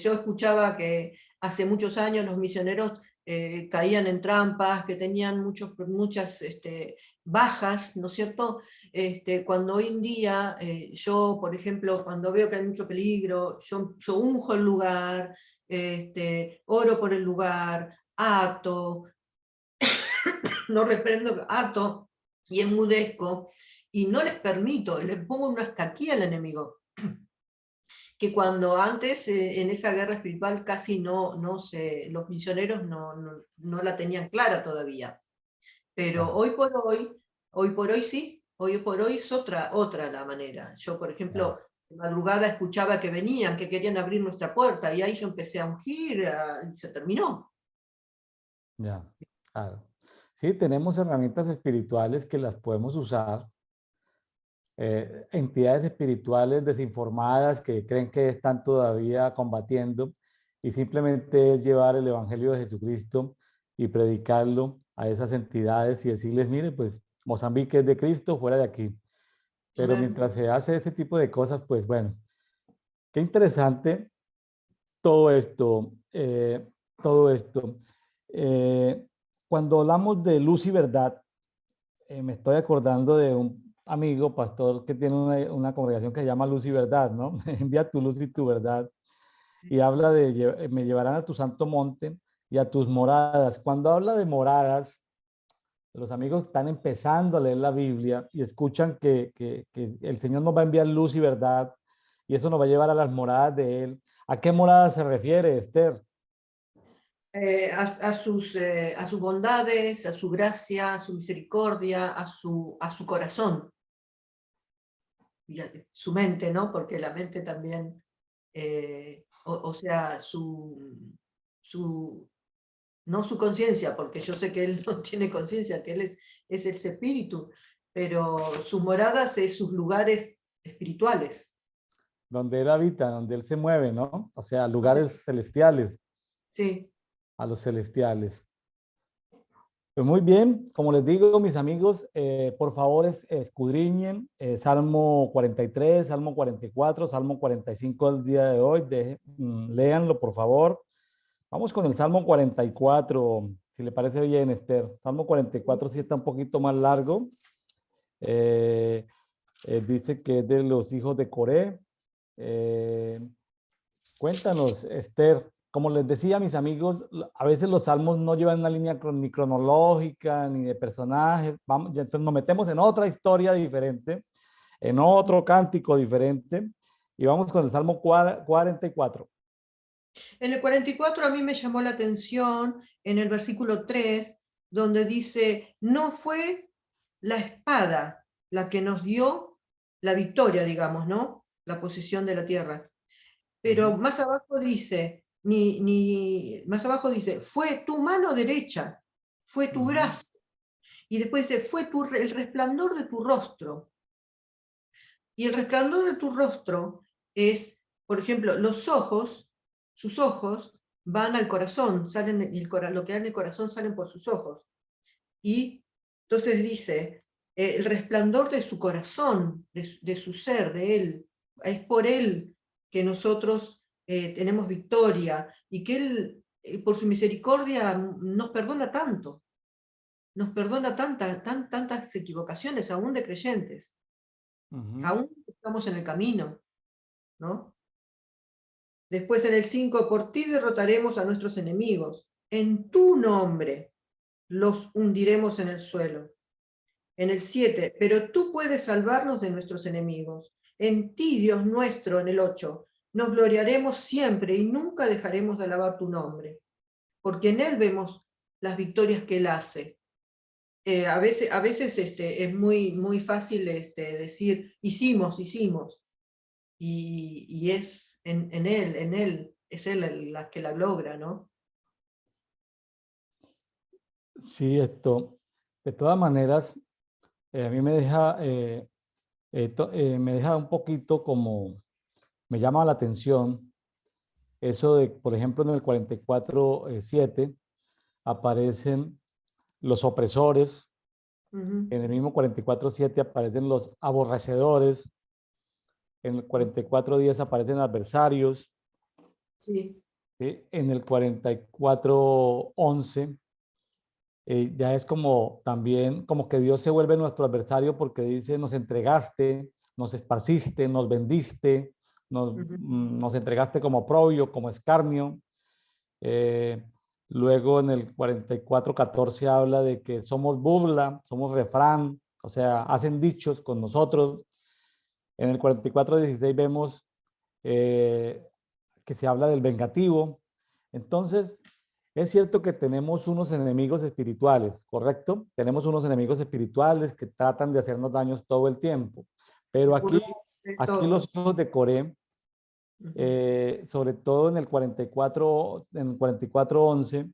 yo escuchaba que hace muchos años los misioneros caían en trampas, que tenían muchas bajas, ¿no es cierto? Cuando hoy en día yo, por ejemplo, cuando veo que hay mucho peligro, yo unjo el lugar, oro por el lugar, ato, no reprendo, ato y enmudezco, y no les permito, les pongo una hasta aquí al enemigo, que cuando antes en esa guerra espiritual casi los misioneros no la tenían clara todavía. Pero Claro, hoy por hoy sí, hoy por hoy es otra la manera. Yo, por ejemplo, claro, de madrugada escuchaba que venían, que querían abrir nuestra puerta, y ahí yo empecé a ungir, y se terminó. ya, claro. Sí, tenemos herramientas espirituales que las podemos usar. Entidades espirituales desinformadas que creen que están todavía combatiendo y simplemente es llevar el Evangelio de Jesucristo y predicarlo a esas entidades y decirles, mire, pues Mozambique es de Cristo, fuera de aquí. Pero Amén. mientras se hace ese tipo de cosas, pues bueno, qué interesante todo esto, todo esto. Eh, Cuando hablamos de luz y verdad, me estoy acordando de un amigo pastor que tiene una congregación que se llama Luz y Verdad, ¿no? Envía tu luz y tu verdad. Y Sí. habla de, me llevarán a tu santo monte y a tus moradas. Cuando habla de moradas, los amigos están empezando a leer la Biblia y escuchan que el Señor nos va a enviar luz y verdad y eso nos va a llevar a las moradas de Él. ¿A qué morada se refiere, Esther? A sus bondades, a su gracia, a su misericordia, a su corazón. su mente, ¿no? Porque la mente también, o sea, no su conciencia, porque yo sé que él no tiene conciencia, que él es ese espíritu, pero sus moradas es sus lugares espirituales. Donde él habita, donde él se mueve, ¿no? O sea, lugares celestiales, Sí. a los celestiales. Pues muy bien, como les digo, mis amigos, por favor escudriñen Salmo 43, Salmo 44, Salmo 45 el día de hoy. Léanlo, por favor. Vamos con el Salmo 44, si le parece bien, Esther. Salmo 44 sí está un poquito más largo. Eh, dice que es de los hijos de Coré. Eh, Cuéntanos, Esther. Como les decía a mis amigos, a veces los salmos no llevan una línea ni cronológica ni de personajes. Vamos, ya entonces nos metemos en otra historia diferente, en otro cántico diferente. Y vamos con el Salmo 44. En el 44 a mí me llamó la atención en el versículo 3, donde dice, no fue la espada la que nos dio la victoria, digamos, ¿no? La posición de la tierra. Pero más abajo dice, más abajo dice, fue tu mano derecha, fue tu brazo. Y después dice, fue el resplandor de tu rostro. Y el resplandor de tu rostro es, por ejemplo, los ojos, sus ojos van al corazón, lo que da en el corazón salen por sus ojos. Y entonces dice, el resplandor de su corazón, de su ser, de él, es por él que nosotros tenemos victoria y que él, por su misericordia, nos perdona tanto, nos perdona tantas equivocaciones, aún de creyentes, aún estamos en el camino, ¿no? Después en el 5, por ti derrotaremos a nuestros enemigos, en tu nombre los hundiremos en el suelo. En el 7, pero tú puedes salvarnos de nuestros enemigos. En ti, Dios nuestro, en el 8, nos gloriaremos siempre y nunca dejaremos de alabar tu nombre, porque en él vemos las victorias que él hace. A veces es muy fácil decir, hicimos, y es en él, es él la que la logra, ¿no? Sí, esto, de todas maneras, a mí me deja un poquito como, me llama la atención eso de, por ejemplo, en el 44:7 aparecen los opresores, en el mismo 44:7 aparecen los aborrecedores, en el 44:10 aparecen adversarios, Sí. ¿sí? En el 44:11 ya es como también, como que Dios se vuelve nuestro adversario porque dice, nos entregaste, nos esparciste, nos vendiste, nos entregaste como oprobio, como escarnio. Eh, Luego en el 44:14 habla de que somos burla, somos refrán, o sea, hacen dichos con nosotros. En el 44:16 vemos que se habla del vengativo. Entonces, es cierto que tenemos unos enemigos espirituales, ¿correcto? Tenemos unos enemigos espirituales que tratan de hacernos daños todo el tiempo. Pero aquí los hijos de Coré, sobre todo en el 44:11,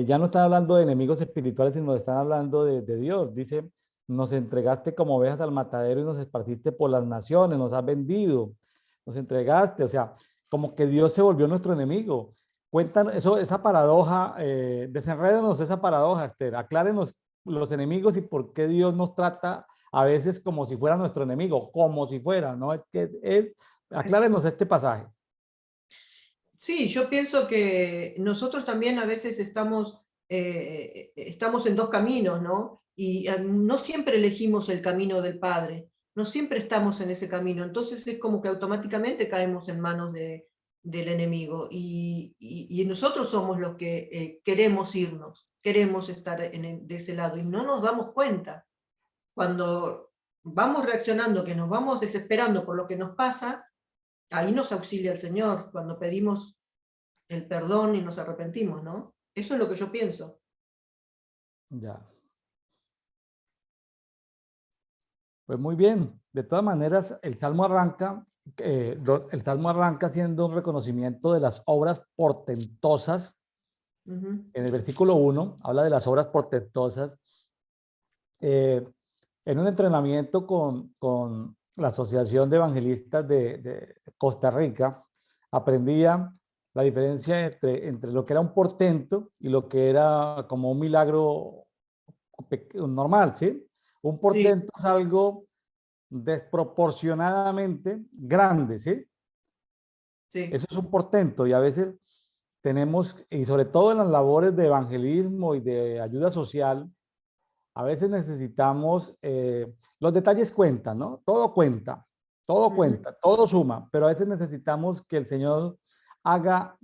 ya no están hablando de enemigos espirituales, sino están hablando de Dios. Dice, nos entregaste como ovejas al matadero y nos esparciste por las naciones, nos has vendido, nos entregaste, o sea, como que Dios se volvió nuestro enemigo. Cuentan eso, esa paradoja, desenrédenos esa paradoja, Esther, aclárenos los enemigos y por qué Dios nos trata a veces como si fuera nuestro enemigo, como si fuera, ¿no? Es que aclárenos este pasaje. Sí, yo pienso que nosotros también a veces estamos en dos caminos, ¿no? Y no siempre elegimos el camino del Padre, no siempre estamos en ese camino, entonces es como que automáticamente caemos en manos del enemigo y nosotros somos los que queremos irnos, queremos estar de ese lado y no nos damos cuenta. Cuando vamos reaccionando, que nos vamos desesperando por lo que nos pasa, ahí nos auxilia el Señor, cuando pedimos el perdón y nos arrepentimos, ¿no? Eso es lo que yo pienso. Ya. Pues muy bien. De todas maneras, el Salmo arranca haciendo un reconocimiento de las obras portentosas. Ujú. En el versículo 1 habla de las obras portentosas. Eh, en un entrenamiento con la Asociación de Evangelistas de Costa Rica, aprendía la diferencia entre lo que era un portento y lo que era como un milagro normal, ¿sí? Un Sí, portento es algo desproporcionadamente grande, ¿sí? sí. Eso es un portento y a veces tenemos, y sobre todo en las labores de evangelismo y de ayuda social, a veces necesitamos, los detalles cuentan, ¿no? Todo Ujú. cuenta, todo suma, pero a veces necesitamos que el Señor haga,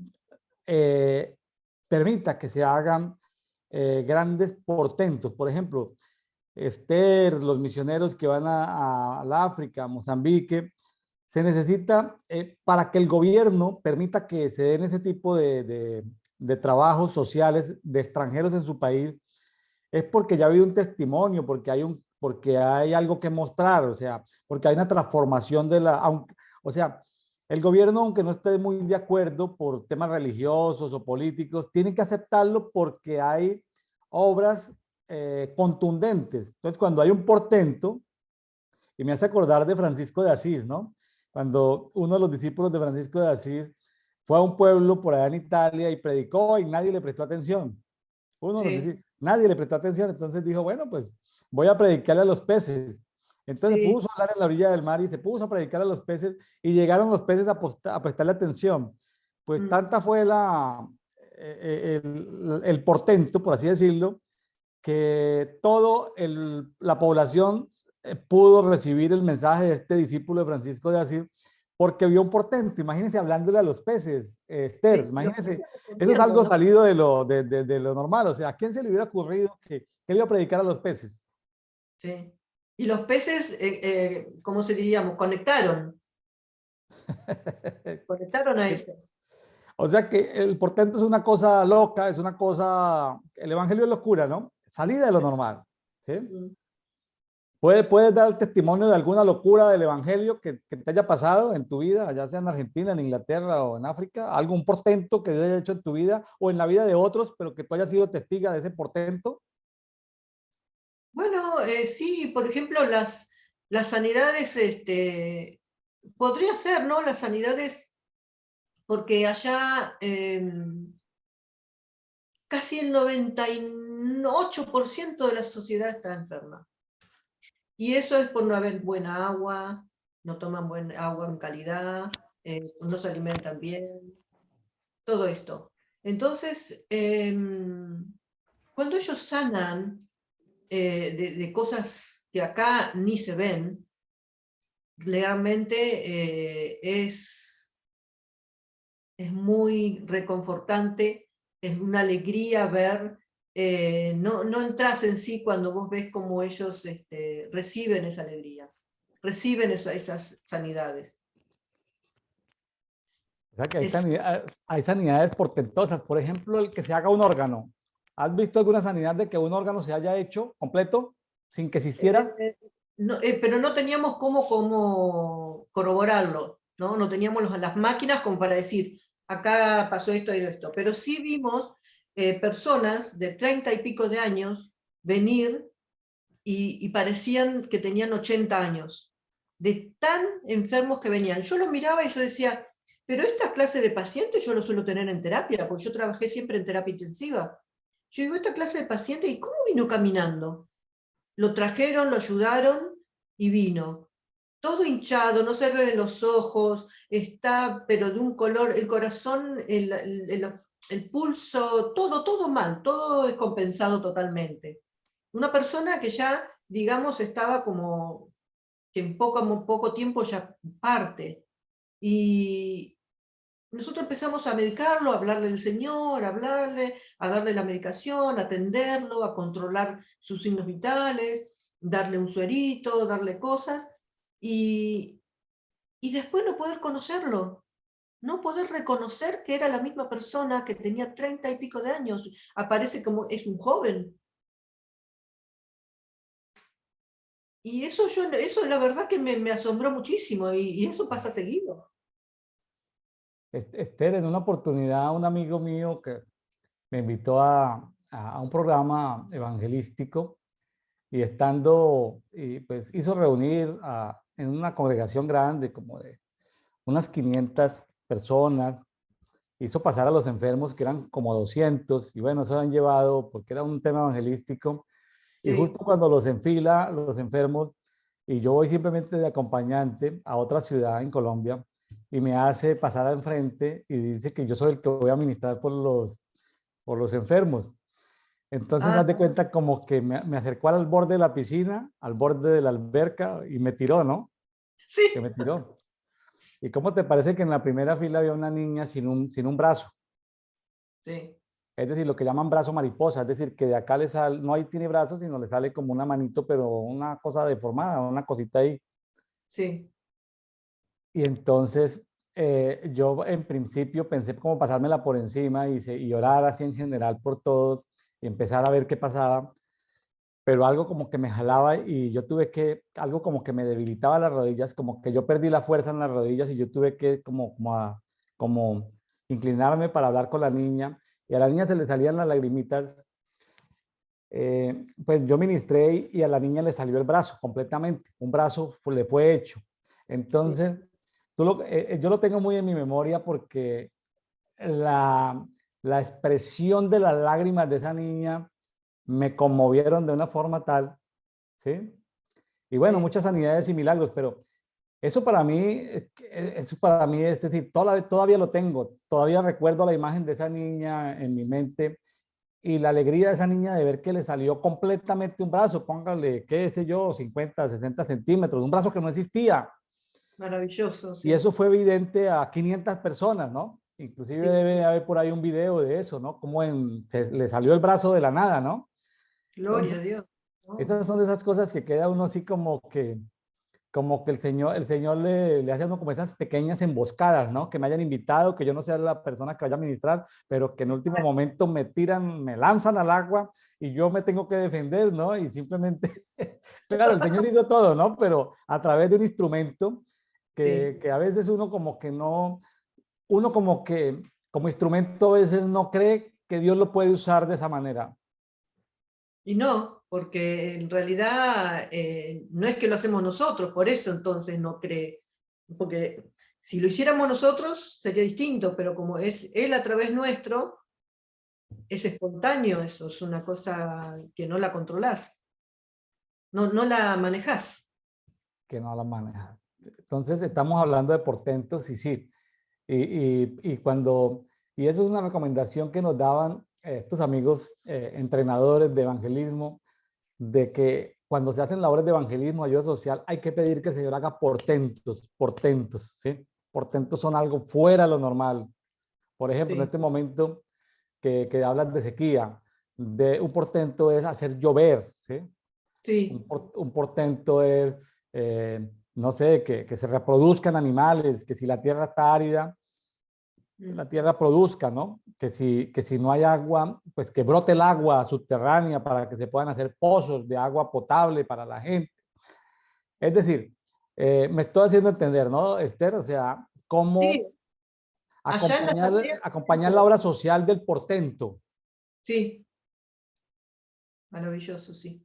eh, permita que se hagan grandes portentos. Por ejemplo, Esther, los misioneros que van al África, a Mozambique, se necesita para que el gobierno permita que se den ese tipo de trabajos sociales de extranjeros en su país, es porque ya ha habido un testimonio, porque hay algo que mostrar, o sea, porque hay una transformación o sea, el gobierno, aunque no esté muy de acuerdo por temas religiosos o políticos, tiene que aceptarlo porque hay obras contundentes. Entonces, cuando hay un portento, y me hace acordar de Francisco de Asís, ¿no? Cuando uno de los discípulos de Francisco de Asís fue a un pueblo por allá en Italia y predicó y nadie le prestó atención. Uno nos Sí, dice, nadie le prestó atención, entonces dijo, bueno, pues voy a predicarle a los peces. Entonces se sí. puso a hablar en la orilla del mar y se puso a predicar a los peces y llegaron los peces a prestarle atención. Pues Mm. tanta fue el portento, por así decirlo, que la población pudo recibir el mensaje de este discípulo de Francisco de Asís porque vio un portento. Imagínense hablándole a los peces, Esther, Sí, y los imagínense, peces eso es respondiendo, algo ¿no? salido de lo normal. O sea, ¿a quién se le hubiera ocurrido que le iba a predicar a los peces? Sí. Y los peces, ¿cómo se diríamos? Conectaron a eso. O sea que el portento es una cosa loca, es una cosa, el evangelio es locura, ¿no? Salida de lo Sí. normal. ¿Sí? Mm. ¿Puedes dar el testimonio de alguna locura del evangelio que te haya pasado en tu vida, ya sea en Argentina, en Inglaterra o en África? ¿Algún portento que Dios haya hecho en tu vida o en la vida de otros, pero que tú hayas sido testiga de ese portento? Bueno, sí, por ejemplo, las sanidades, podría ser, ¿no? Las sanidades, porque allá casi el 98% de la sociedad está enferma. Y eso es por no haber buena agua, no toman buena agua en calidad, no se alimentan bien, todo esto. Entonces, cuando ellos sanan de cosas que acá ni se ven, realmente es muy reconfortante, es una alegría ver, no entras en sí cuando vos ves cómo ellos reciben esa alegría, reciben esas sanidades. O sea que Es, hay sanidades portentosas. Por ejemplo, el que se haga un órgano. ¿Has visto alguna sanidad de que un órgano se haya hecho completo sin que existiera? eh, no, pero no teníamos cómo corroborarlo, ¿no? No teníamos las máquinas como para decir, acá pasó esto y esto, pero sí vimos personas de 30 y pico de años venir y parecían que tenían 80 años, de tan enfermos que venían. Yo los miraba y yo decía, pero esta clase de pacientes yo lo suelo tener en terapia, porque yo trabajé siempre en terapia intensiva. Yo digo, esta clase de paciente, ¿y cómo vino caminando? Lo trajeron, lo ayudaron y vino. Todo hinchado, no se le ven los ojos, está, pero de un color, el corazón, el pulso, todo mal, todo descompensado totalmente. Una persona que ya, digamos, estaba como que en poco tiempo ya parte. Y nosotros empezamos a medicarlo, a hablarle del Señor, a hablarle, a darle la medicación, a atenderlo, a controlar sus signos vitales, darle un suerito, darle cosas, y, y después no poder conocerlo, no poder reconocer que era la misma persona que tenía 30 y pico de años, aparece como es un joven. Y eso la verdad que me asombró muchísimo y eso pasa seguido. Esther, en una oportunidad, un amigo mío que me invitó a un programa evangelístico y estando, y pues hizo reunir en una congregación grande, como de unas 500 personas, hizo pasar a los enfermos, que eran como 200 y bueno, eso lo han llevado porque era un tema evangelístico, y Sí. justo cuando los enfila, los enfermos, y yo voy simplemente de acompañante a otra ciudad en Colombia, y me hace pasar al frente y dice que yo soy el que voy a ministrar por los enfermos. Entonces, Ah, haz de cuenta como que me acercó al borde de la piscina, al borde de la alberca, y me tiró, ¿no? Que sí, me tiró. ¿Y cómo te parece que en la primera fila había una niña sin un brazo? sí, Es decir, lo que llaman brazo mariposa, es decir, que de acá le sale, no hay, tiene brazos, sino le sale como una manito, pero una cosa deformada, una cosita ahí. sí, Y entonces yo en principio pensé como pasármela por encima y orar así en general por todos y empezar a ver qué pasaba, pero algo como que me jalaba y yo tuve que, algo como que me debilitaba las rodillas, como que yo perdí la fuerza en las rodillas y yo tuve que como inclinarme para hablar con la niña y a la niña se le salían las lagrimitas. Pues yo ministré y a la niña le salió el brazo completamente, un brazo le fue hecho. sí. Entonces, yo lo tengo muy en mi memoria porque la, la expresión de las lágrimas de esa niña me conmovieron de una forma tal, ¿sí? Y bueno, Sí. muchas sanidades y milagros, pero eso para mí, eso para mí es decir, todavía lo tengo, todavía recuerdo la imagen de esa niña en mi mente y la alegría de esa niña de ver que le salió completamente un brazo, póngale, qué sé yo, 50, 60 centímetros, un brazo que no existía. Maravilloso, Y sí. eso fue evidente a 500 personas, ¿no? Inclusive Sí. debe haber por ahí un video de eso, ¿no? Como le salió el brazo de la nada, ¿no? Gloria Entonces, a Dios. ¿No? esas son de esas cosas que queda uno así como que el Señor le hace a uno como esas pequeñas emboscadas, ¿no? Que me hayan invitado, que yo no sea la persona que vaya a ministrar, pero que en último momento me tiran, me lanzan al agua y yo me tengo que defender, ¿no? Y simplemente, claro, el Señor hizo todo, ¿no? Pero a través de un instrumento Sí. que a veces uno como que no, uno como que como instrumento a veces no cree que Dios lo puede usar de esa manera. Y no, porque en realidad no es que lo hacemos nosotros, por eso entonces no cree. Porque si lo hiciéramos nosotros sería distinto, pero como es Él a través nuestro, es espontáneo eso, es una cosa que no la controlás, no la manejás. Que no la maneja. Entonces estamos hablando de portentos y sí, y cuando, y eso es una recomendación que nos daban estos amigos entrenadores de evangelismo, de que cuando se hacen labores de evangelismo, ayuda social, hay que pedir que el Señor haga portentos, portentos, ¿sí? Portentos son algo fuera de lo normal. Por ejemplo, en Sí, este momento que hablas de sequía, de un portento es hacer llover, ¿sí? sí, Un portento es, no sé, que se reproduzcan animales, que si la tierra está árida, mm, la tierra produzca, ¿no? Que si no hay agua, pues que brote el agua subterránea para que se puedan hacer pozos de agua potable para la gente. Es decir, me estoy haciendo entender, ¿no, Esther? O sea, sí, cómo allá en las aldeas hacen acompañar la todo. obra social del portento. Sí, maravilloso, sí.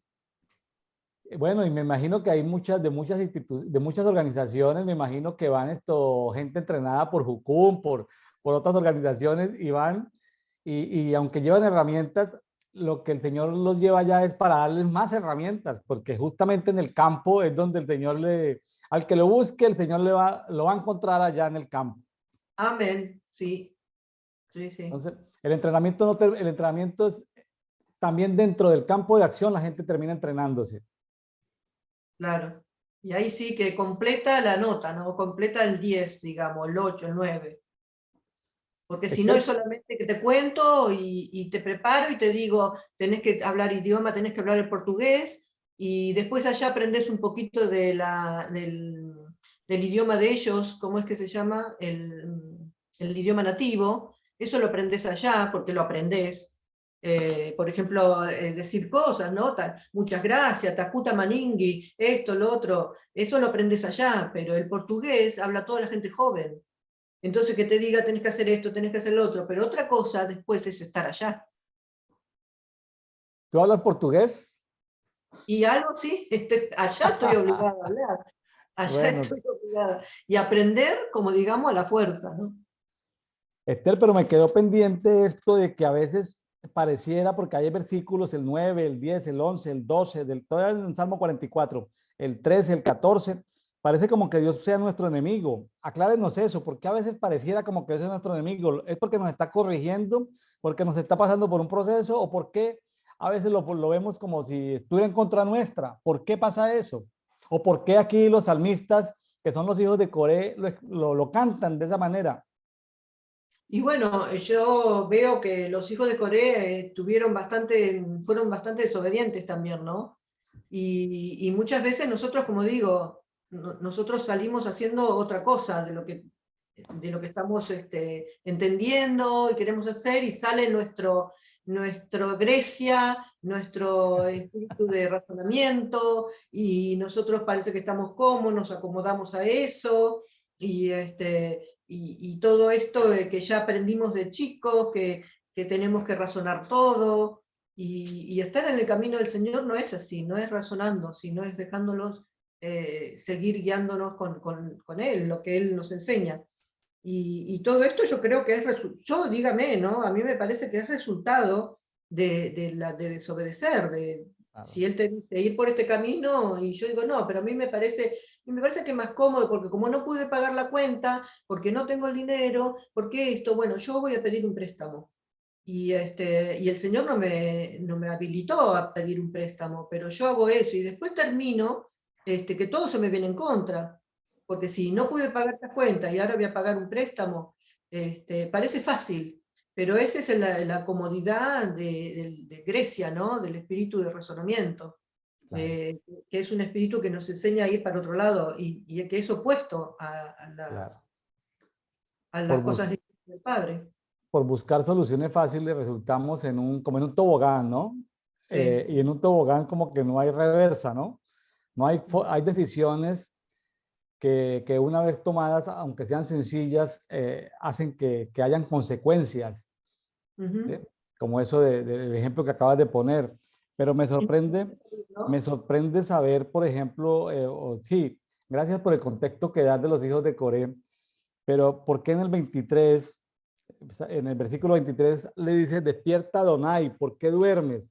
Bueno, y me imagino que hay de muchas organizaciones, me imagino que van gente entrenada por Jucum, por otras organizaciones y van, y aunque llevan herramientas, lo que el Señor los lleva ya es para darles más herramientas, porque justamente en el campo es donde el Señor al que lo busque, el Señor lo va a encontrar allá en el campo. Amén, sí, sí, sí, Entonces, el entrenamiento, el entrenamiento es también dentro del campo de acción, la gente termina entrenándose. claro. Y ahí sí que completa la nota, ¿no? Completa el 10 digamos, el 8 el 9. Porque si no es Esther, solamente que te cuento y te preparo y te digo, tenés que hablar idioma, tenés que hablar el portugués, y después allá aprendes un poquito del idioma de ellos, ¿cómo es que se llama? El idioma nativo, eso lo aprendes allá porque lo aprendés. por ejemplo, decir cosas, ¿no? Muchas gracias, takuta maningui, esto, lo otro, eso lo aprendes allá, pero el portugués habla toda la gente joven. Entonces que te diga tenés que hacer esto, tenés que hacer lo otro, pero otra cosa después es estar allá. ¿Tú hablas portugués? Y algo sí, allá estoy obligada a hablar, allá Bueno, estoy obligada. Y aprender, como digamos, a la fuerza, ¿no? Esther, pero me quedó pendiente esto de que a veces pareciera, porque hay versículos, el 9, el 10, el 11, el 12, todavía en el Salmo 44, el 13, el 14, parece como que Dios sea nuestro enemigo. Aclárenos eso, porque a veces pareciera como que Dios es nuestro enemigo. ¿Es porque nos está corrigiendo, porque nos está pasando por un proceso, o porque a veces lo vemos como si estuviera en contra nuestra? ¿Por qué pasa eso? ¿O por qué aquí los salmistas, que son los hijos de Coré, lo cantan de esa manera? Y bueno, yo veo que los hijos de Corea fueron bastante desobedientes también, ¿no? Y muchas veces nosotros, como digo, nosotros salimos haciendo otra cosa de lo que estamos entendiendo y queremos hacer, y sale nuestro Grecia, nuestro espíritu de razonamiento, y nosotros parece que estamos cómodos, nos acomodamos a eso, y todo esto de que ya aprendimos de chicos, que tenemos que razonar todo, y estar en el camino del Señor no es así, no es razonando, sino es dejándolos seguir guiándonos con Él, lo que Él nos enseña. Y todo esto yo creo que yo dígame, ¿no? A mí me parece que es resultado de desobedecer, Claro. si él te dice ir por este camino, y yo digo no, pero a mí me parece que es más cómodo, porque como no pude pagar la cuenta, porque no tengo el dinero, porque esto, bueno, yo voy a pedir un préstamo. Y el Señor no me habilitó a pedir un préstamo, pero yo hago eso y después termino que todo se me viene en contra. Porque si no pude pagar las cuentas y ahora voy a pagar un préstamo, parece fácil, pero esa es la comodidad de Grecia, ¿no? Del espíritu de razonamiento, Claro, que es un espíritu que nos enseña a ir para otro lado y que es opuesto claro. a Por, las cosas bus- del Padre. por buscar soluciones fáciles resultamos como en un tobogán, ¿no? Sí. Y en un tobogán como que no hay reversa, ¿no? No hay, hay decisiones que una vez tomadas, aunque sean sencillas, hacen que hayan consecuencias, ¿sí? Ujú. Como eso del ejemplo que acabas de poner. Pero me ¿No? sorprende saber, por ejemplo, sí, gracias por el contexto que das de los hijos de Coré, pero ¿por qué en el 23, en el versículo 23 le dice, despierta Adonai, ¿por qué duermes?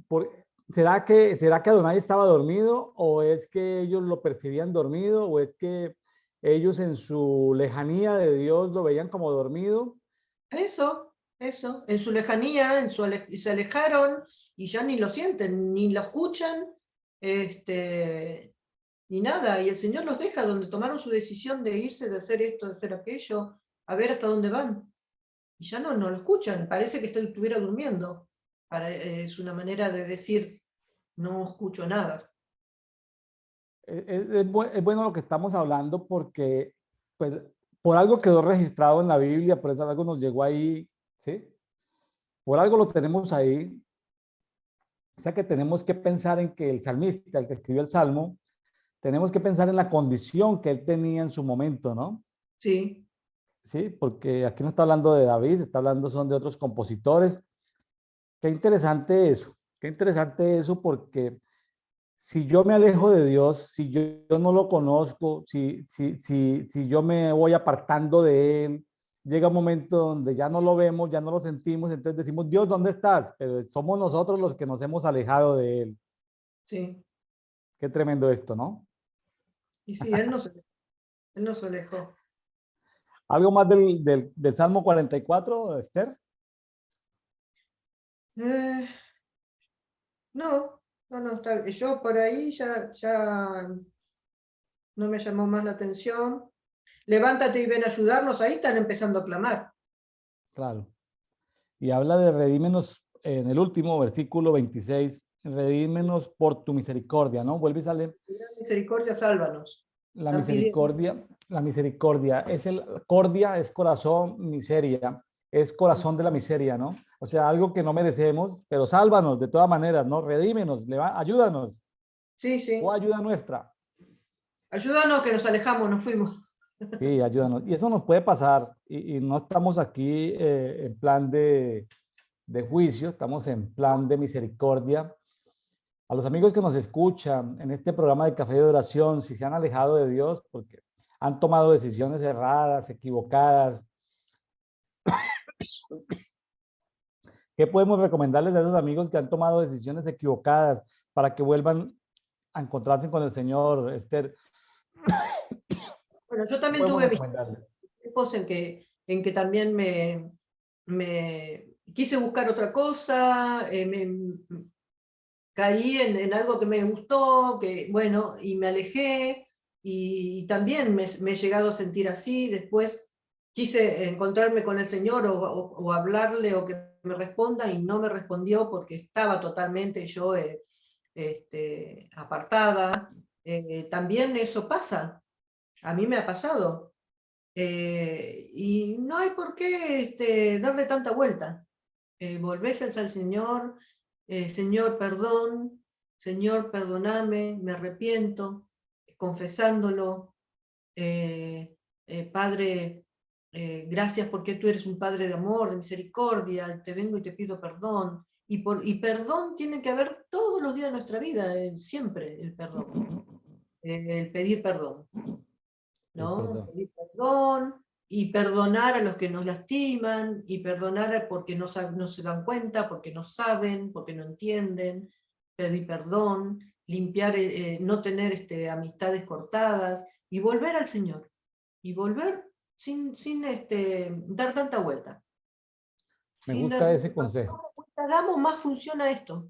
¿Por, será que Adonai estaba dormido, o es que ellos lo percibían dormido, o es que ellos en su lejanía de Dios lo veían como dormido? Eso, en su lejanía, se alejaron y ya ni lo sienten, ni lo escuchan, ni nada, y el Señor los deja donde tomaron su decisión de irse, de hacer esto, de hacer aquello, a ver hasta dónde van, y ya no lo escuchan, parece que estuviera durmiendo. Es una manera de decir, no escucho nada. Es bueno lo que estamos hablando, porque pues, por algo quedó registrado en la Biblia, por eso algo nos llegó ahí, ¿sí? Por algo lo tenemos ahí. O sea que tenemos que pensar en que el salmista, el que escribió el salmo, tenemos que pensar en la condición que él tenía en su momento, ¿no? Sí, Sí, porque aquí no está hablando de David, está hablando son de otros compositores. Qué interesante eso, porque si yo me alejo de Dios, si yo no lo conozco, si yo me voy apartando de Él, llega un momento donde ya no lo vemos, ya no lo sentimos, entonces decimos, Dios, ¿dónde estás? Pero somos nosotros los que nos hemos alejado de Él. sí, Qué tremendo esto, ¿no? y sí, él no se alejó. ¿Algo más del Salmo 44, Esther? Eh, no, no, yo por ahí ya no me llamó más la atención. Levántate y ven a ayudarnos, ahí están empezando a clamar. Claro. Y habla de redímenos en el último versículo 26, redímenos por tu misericordia, ¿no? Vuelve y sale Gran misericordia, sálvanos. Están pidiendo. la misericordia es cordia, es corazón, miseria. es corazón de la miseria, ¿no? O sea, algo que no merecemos, pero sálvanos de todas maneras, ¿no? Redímenos, ayúdanos, Sí, o sí. ayuda nuestra. Ayúdanos que nos alejamos, nos fuimos. Sí, ayúdanos. Y eso nos puede pasar, y no estamos aquí en plan de juicio, estamos en plan de misericordia. A los amigos que nos escuchan en este programa de Café de Oración, si se han alejado de Dios porque han tomado decisiones erradas, equivocadas, ¿qué podemos recomendarles a esos amigos que han tomado decisiones equivocadas para que vuelvan a encontrarse con el Señor, Esther? Bueno, yo ¿Qué también podemos tuve mis recomendarles? tiempos en que también me quise buscar otra cosa, caí en algo que me gustó, que bueno, y me alejé, y también me he llegado a sentir así. Después quise encontrarme con el Señor o hablarle o que me responda, y no me respondió porque estaba totalmente yo apartada. También eso pasa, a mí me ha pasado. Y no hay por qué darle tanta vuelta. Volvés al Señor, Señor, perdón, Señor, perdóname, me arrepiento, confesándolo. Padre, gracias porque tú eres un Padre de amor, de misericordia, te vengo y te pido perdón. Y perdón tiene que haber todos los días de nuestra vida, siempre el perdón, el pedir perdón. El ¿No? perdón. Pedir perdón y perdonar a los que nos lastiman y perdonar porque no se dan cuenta, porque no saben, porque no entienden, pedir perdón, limpiar, no tener amistades cortadas y volver al Señor y volver sin dar tanta vuelta. Me Sin dar, gusta ese consejo. más vuelta damos, más funciona esto.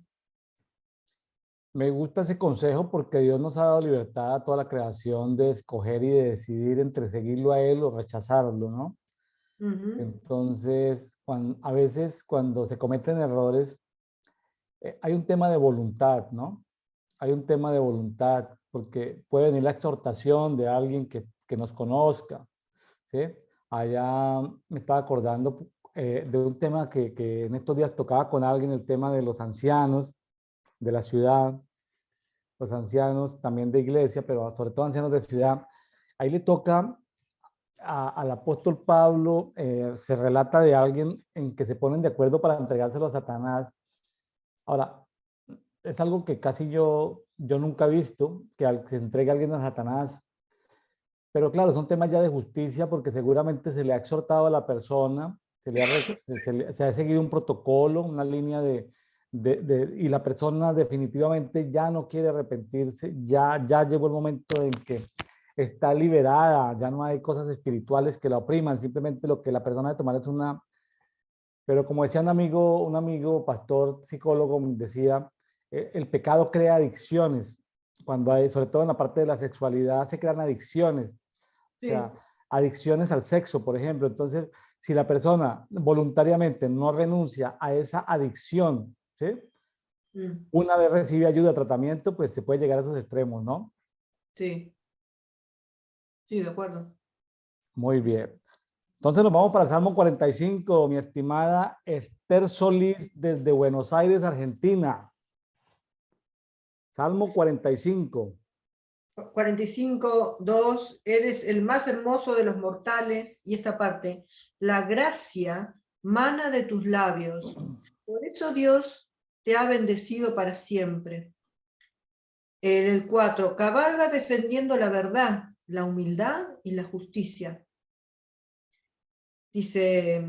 Me gusta ese consejo porque Dios nos ha dado libertad a toda la creación de escoger y de decidir entre seguirlo a Él o rechazarlo, ¿no? Ujú. Entonces, a veces cuando se cometen errores, hay un tema de voluntad, ¿no? Hay un tema de voluntad, porque puede venir la exhortación de alguien que nos conozca, ¿sí? Allá me estaba acordando de un tema que en estos días tocaba con alguien, el tema de los ancianos de la ciudad, los ancianos también de iglesia, pero sobre todo ancianos de ciudad. Ahí le toca al apóstol Pablo, se relata de alguien en que se ponen de acuerdo para entregárselo a Satanás. Ahora, es algo que casi yo nunca he visto, que se entregue a alguien a Satanás, pero claro, son temas ya de justicia porque seguramente se le ha exhortado a la persona, se ha seguido un protocolo, una línea y la persona definitivamente ya no quiere arrepentirse, ya llegó el momento en que está liberada, ya no hay cosas espirituales que la opriman, simplemente lo que la persona debe tomar es una, pero como decía un amigo pastor, psicólogo, decía, el pecado crea adicciones, cuando hay, sobre todo en la parte de la sexualidad, se crean adicciones, o sea, Sí. adicciones al sexo, por ejemplo. Entonces, si la persona voluntariamente no renuncia a esa adicción, ¿sí? Mm. Una vez recibe ayuda, tratamiento, pues se puede llegar a esos extremos, ¿no? Sí, sí, de acuerdo. Muy bien. Entonces nos vamos para el Salmo 45, mi estimada Esther Solís, desde Buenos Aires, Argentina. Salmo 45. 45:2, eres el más hermoso de los mortales, y esta parte, la gracia mana de tus labios, por eso Dios te ha bendecido para siempre. En el 4, cabalga defendiendo la verdad, la humildad y la justicia. Dice,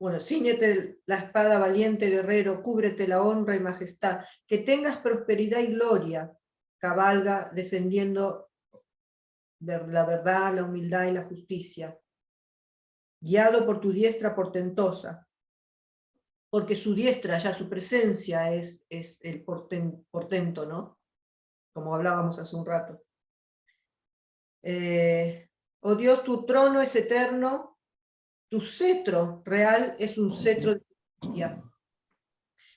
bueno, cíñete la espada, valiente guerrero, cúbrete la honra y majestad, que tengas prosperidad y gloria, cabalga defendiendo la verdad, la humildad y la justicia, guiado por tu diestra portentosa, porque su diestra, ya su presencia es el portento, ¿no? Como hablábamos hace un rato. Oh Dios, tu trono es eterno, tu cetro real es un cetro de justicia,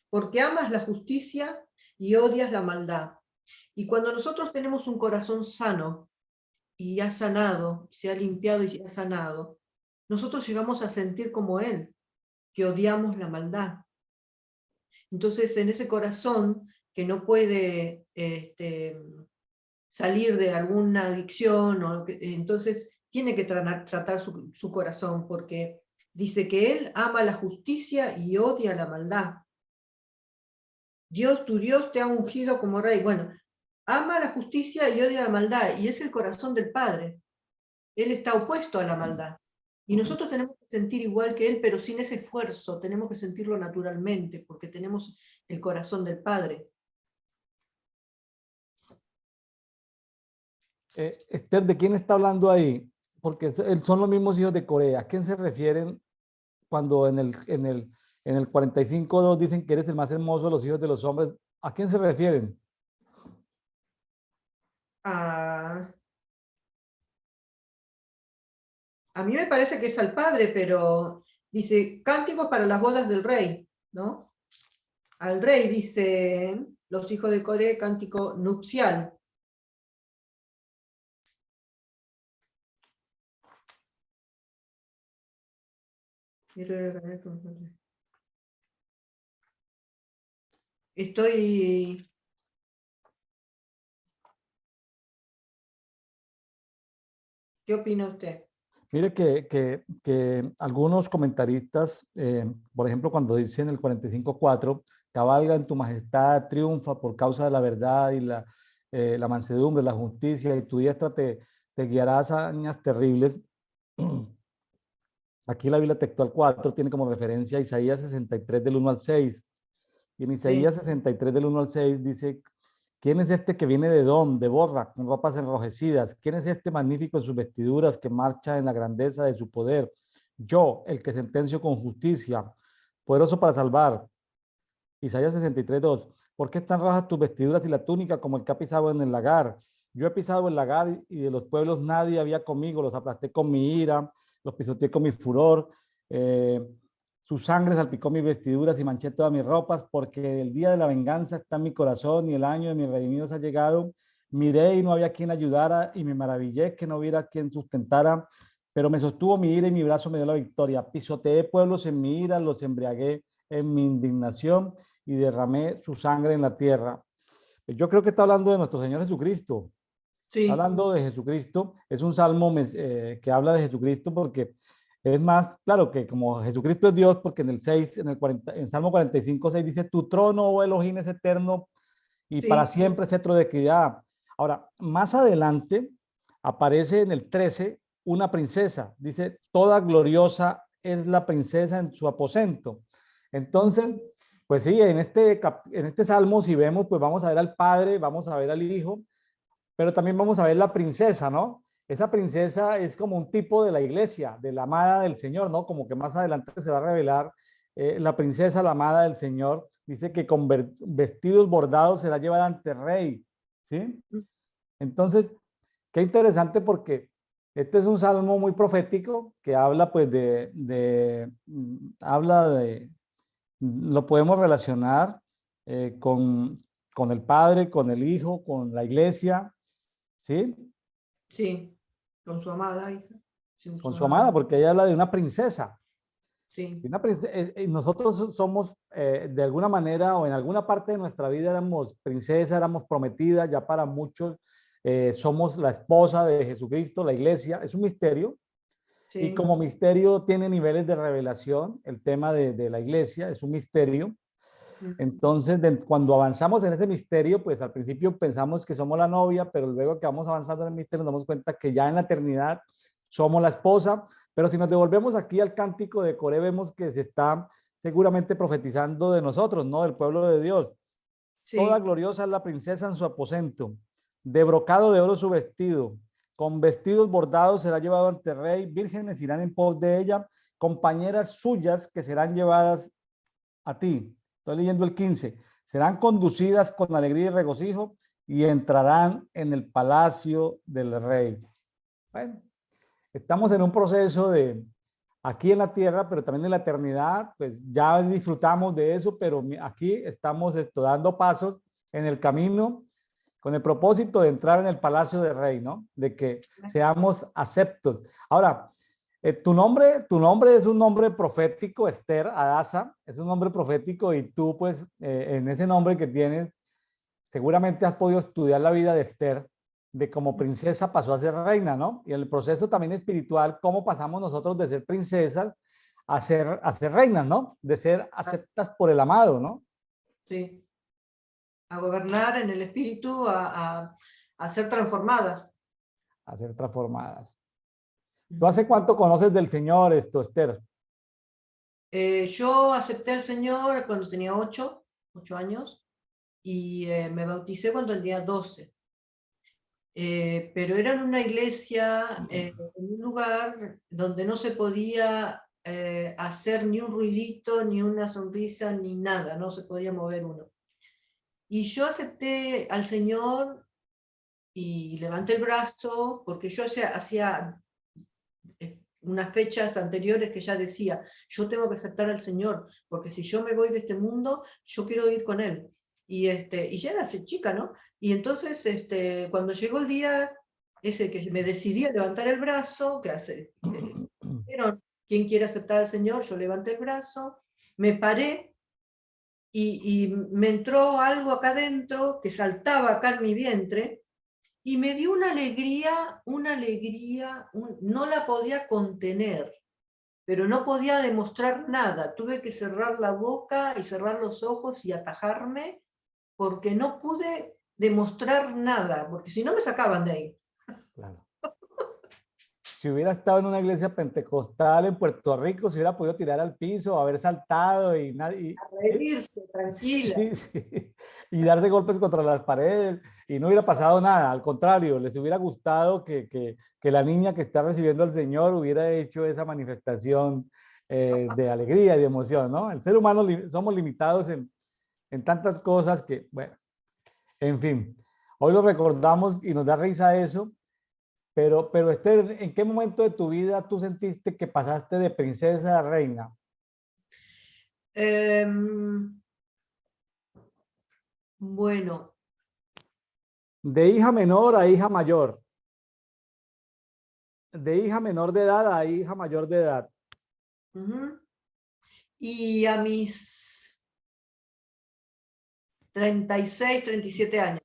porque amas la justicia y odias la maldad. Y cuando nosotros tenemos un corazón sano y ha sanado, se ha limpiado y ha sanado, nosotros llegamos a sentir como Él, que odiamos la maldad. Entonces, en ese corazón que no puede salir de alguna adicción, entonces tiene que tratar su corazón, porque dice que Él ama la justicia y odia la maldad. Dios, tu Dios, te ha ungido como rey. Bueno, ama la justicia y odia la maldad, y es el corazón del Padre. Él está opuesto a la maldad. Y nosotros tenemos que sentir igual que Él, pero sin ese esfuerzo, tenemos que sentirlo naturalmente, porque tenemos el corazón del Padre. Esther, ¿de quién está hablando ahí? Porque son los mismos hijos de Corea. ¿A quién se refieren cuando en el 45:2 dicen que eres el más hermoso de los hijos de los hombres? ¿A quién se refieren? A mí me parece que es al Padre, pero dice, cánticos para las bodas del rey, ¿no? Al rey, dice, los hijos de Corea, cántico nupcial. Estoy... ¿Qué opina usted? Mire que algunos comentaristas, por ejemplo, cuando dicen el 45:4, cabalga en tu majestad, triunfa por causa de la verdad y la mansedumbre, la justicia, y tu diestra te guiará a hazañas terribles. Aquí la Biblia textual 4 tiene como referencia a Isaías 63 del 1 al 6. Y en Isaías Sí. 63 del 1 al 6 dice, ¿quién es este que viene de Edom, de Borra, con ropas enrojecidas? ¿Quién es este magnífico en sus vestiduras que marcha en la grandeza de su poder? Yo, el que sentencio con justicia, poderoso para salvar. Isaías 63:2. ¿Por qué están rojas tus vestiduras y la túnica como el que ha pisado en el lagar? Yo he pisado el lagar y de los pueblos nadie había conmigo, los aplasté con mi ira, los pisoteé con mi furor. Eh, Su sangre salpicó mis vestiduras y manché todas mis ropas, porque el día de la venganza está en mi corazón y el año de mis redimidos ha llegado. Miré y no había quien ayudara y me maravillé que no hubiera quien sustentara, pero me sostuvo mi ira y mi brazo me dio la victoria. Pisoteé pueblos en mi ira, los embriagué en mi indignación y derramé su sangre en la tierra. Yo creo que está hablando de nuestro Señor Jesucristo. Está Sí, hablando de Jesucristo. Es un salmo que habla de Jesucristo porque es más, claro que como Jesucristo es Dios, porque en el 6, en Salmo 45:6 dice, tu trono, oh Elohim, es eterno y para sí, siempre cetro de equidad. Ahora, más adelante aparece en el 13 una princesa. Dice, toda gloriosa es la princesa en su aposento. Entonces, pues sí, en este salmo, si vemos, pues vamos a ver al Padre, vamos a ver al Hijo, pero también vamos a ver la princesa, ¿no? Esa princesa es como un tipo de la iglesia, de la amada del Señor, ¿no? Como que más adelante se va a revelar la princesa, la amada del Señor. Dice que con vestidos bordados será llevada ante el rey, ¿sí? Entonces, qué interesante porque este es un salmo muy profético que habla pues habla de, lo podemos relacionar con el Padre, con el Hijo, con la iglesia, ¿sí? sí, con su amada hija, sí, Con su su amada, amada, porque ella habla de una princesa. sí, Nosotros somos, de alguna manera o en alguna parte de nuestra vida éramos princesa, éramos prometidas, ya para muchos somos la esposa de Jesucristo, la iglesia, es un misterio. Y sí, como misterio tiene niveles de revelación, el tema de la iglesia es un misterio. Entonces, cuando avanzamos en ese misterio, pues al principio pensamos que somos la novia, pero luego que vamos avanzando en el misterio nos damos cuenta que ya en la eternidad somos la esposa. Pero si nos devolvemos aquí al cántico de Coré, vemos que se está seguramente profetizando de nosotros, ¿no? Del pueblo de Dios. Toda sí, gloriosa es la princesa en su aposento, de brocado de oro su vestido, con vestidos bordados será llevado ante el rey, vírgenes irán en pos de ella, compañeras suyas que serán llevadas a ti. Estoy leyendo el 15. Serán conducidas con alegría y regocijo y entrarán en el palacio del rey. Bueno, estamos en un proceso de aquí en la tierra, pero también en la eternidad, pues ya disfrutamos de eso, pero aquí estamos dando pasos en el camino con el propósito de entrar en el palacio del rey, ¿no? De que seamos aceptos. Ahora, Tu nombre es un nombre profético, Esther Adasa, es un nombre profético y tú pues en ese nombre que tienes, seguramente has podido estudiar la vida de Esther, de como princesa pasó a ser reina, ¿no? Y en el proceso también espiritual, cómo pasamos nosotros de ser princesas a ser reinas, ¿no? De ser aceptas por el amado, ¿no? Sí, a gobernar en el espíritu, a ser transformadas. A ser transformadas. ¿Tú hace cuánto conoces del Señor esto, Esther? Yo acepté al Señor cuando tenía 8 años y me bauticé cuando tenía 12. Pero era en una iglesia, en un lugar donde no se podía hacer ni un ruidito, ni una sonrisa, ni nada, no se podía mover uno. Y yo acepté al Señor y levanté el brazo, porque yo hacía unas fechas anteriores que ya decía, yo tengo que aceptar al Señor, porque si yo me voy de este mundo, yo quiero ir con Él. Y ya era chica, ¿no? Y entonces, cuando llegó el día ese que me decidí a levantar el brazo, dijeron, ¿quién quiere aceptar al Señor? Yo levanté el brazo, me paré y me entró algo acá adentro que saltaba acá en mi vientre, y me dio una alegría, no la podía contener, pero no podía demostrar nada. Tuve que cerrar la boca y cerrar los ojos y atajarme, porque no pude demostrar nada, porque si no me sacaban de ahí. Claro. Si hubiera estado en una iglesia pentecostal en Puerto Rico, se hubiera podido tirar al piso, haber saltado y nadie, A ¿sí? reírse, tranquila. Sí, sí. Y darse golpes contra las paredes y no hubiera pasado nada. Al contrario, les hubiera gustado que la niña que está recibiendo al Señor hubiera hecho esa manifestación de alegría y de emoción, ¿no? El ser humano somos limitados en tantas cosas que, bueno, en fin, hoy lo recordamos y nos da risa eso, pero Esther, ¿en qué momento de tu vida tú sentiste que pasaste de princesa a reina? Em, bueno, De hija menor a hija mayor, de hija menor de edad a hija mayor de edad. ujú. Y a mis 36, 37 años.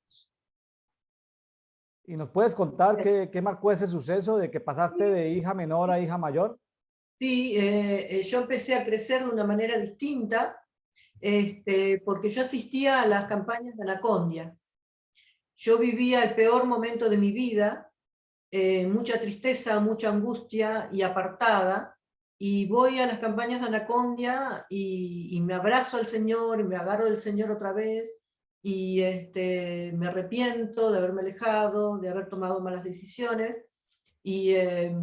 ¿Y nos puedes contar qué marcó ese suceso de que pasaste Sí, de hija menor a hija mayor? sí, yo empecé a crecer de una manera distinta, porque yo asistía a las campañas de Anacondia. Yo vivía el peor momento de mi vida, mucha tristeza, mucha angustia y apartada, y voy a las campañas de Anacondia y me abrazo al Señor y me agarro del Señor otra vez, y me arrepiento de haberme alejado, de haber tomado malas decisiones, y, eh,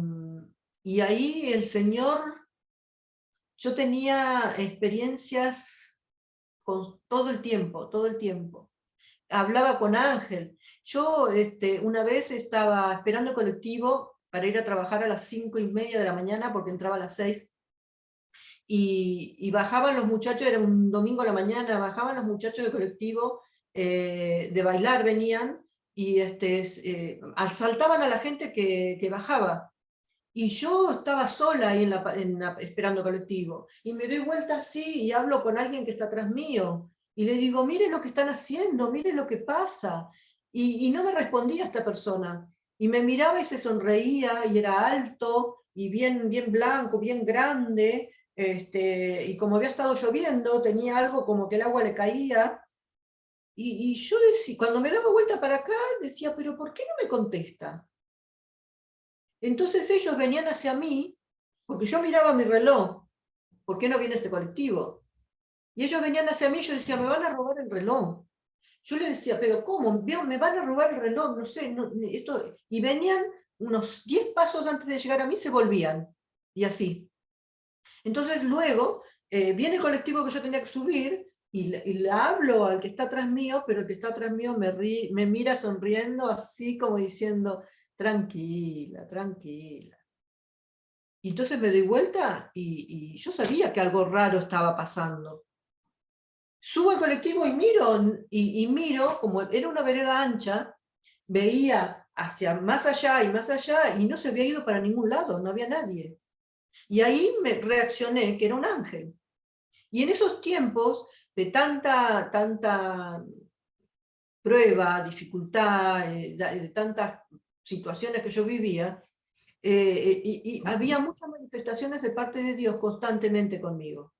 y ahí el Señor, yo tenía experiencias con todo el tiempo, todo el tiempo. Hablaba con Ángel. Yo una vez estaba esperando el colectivo para ir a trabajar a las 5:30 de la mañana, porque entraba a las 6, y bajaban los muchachos, era un domingo a la mañana, bajaban los muchachos del colectivo, de bailar venían, y asaltaban a la gente que bajaba. Y yo estaba sola ahí esperando colectivo. Y me doy vuelta así y hablo con alguien que está atrás mío. Y le digo, miren lo que están haciendo, miren lo que pasa. Y no me respondía esta persona. Y me miraba y se sonreía, y era alto y bien, bien blanco, bien grande. Y como había estado lloviendo, tenía algo como que el agua le caía. Y yo decía, cuando me daba vuelta para acá, decía, pero ¿por qué no me contesta? Entonces ellos venían hacia mí, porque yo miraba mi reloj, ¿por qué no viene este colectivo? Y ellos venían hacia mí, yo decía, me van a robar el reloj. Yo les decía, pero ¿cómo? Me van a robar el reloj, no sé, esto. Y venían unos 10 pasos antes de llegar a mí, se volvían, y así. Entonces luego viene el colectivo que yo tenía que subir, y le hablo al que está atrás mío, pero el que está atrás mío me mira sonriendo, así como diciendo, tranquila, tranquila. Y entonces me doy vuelta y yo sabía que algo raro estaba pasando. Subo al colectivo y miro, como era una vereda ancha, veía hacia más allá y no se había ido para ningún lado, no había nadie. Y ahí me reaccioné que era un ángel. Y en esos tiempos de tanta prueba, dificultad, de tantas situaciones que yo vivía, y había muchas manifestaciones de parte de Dios constantemente conmigo.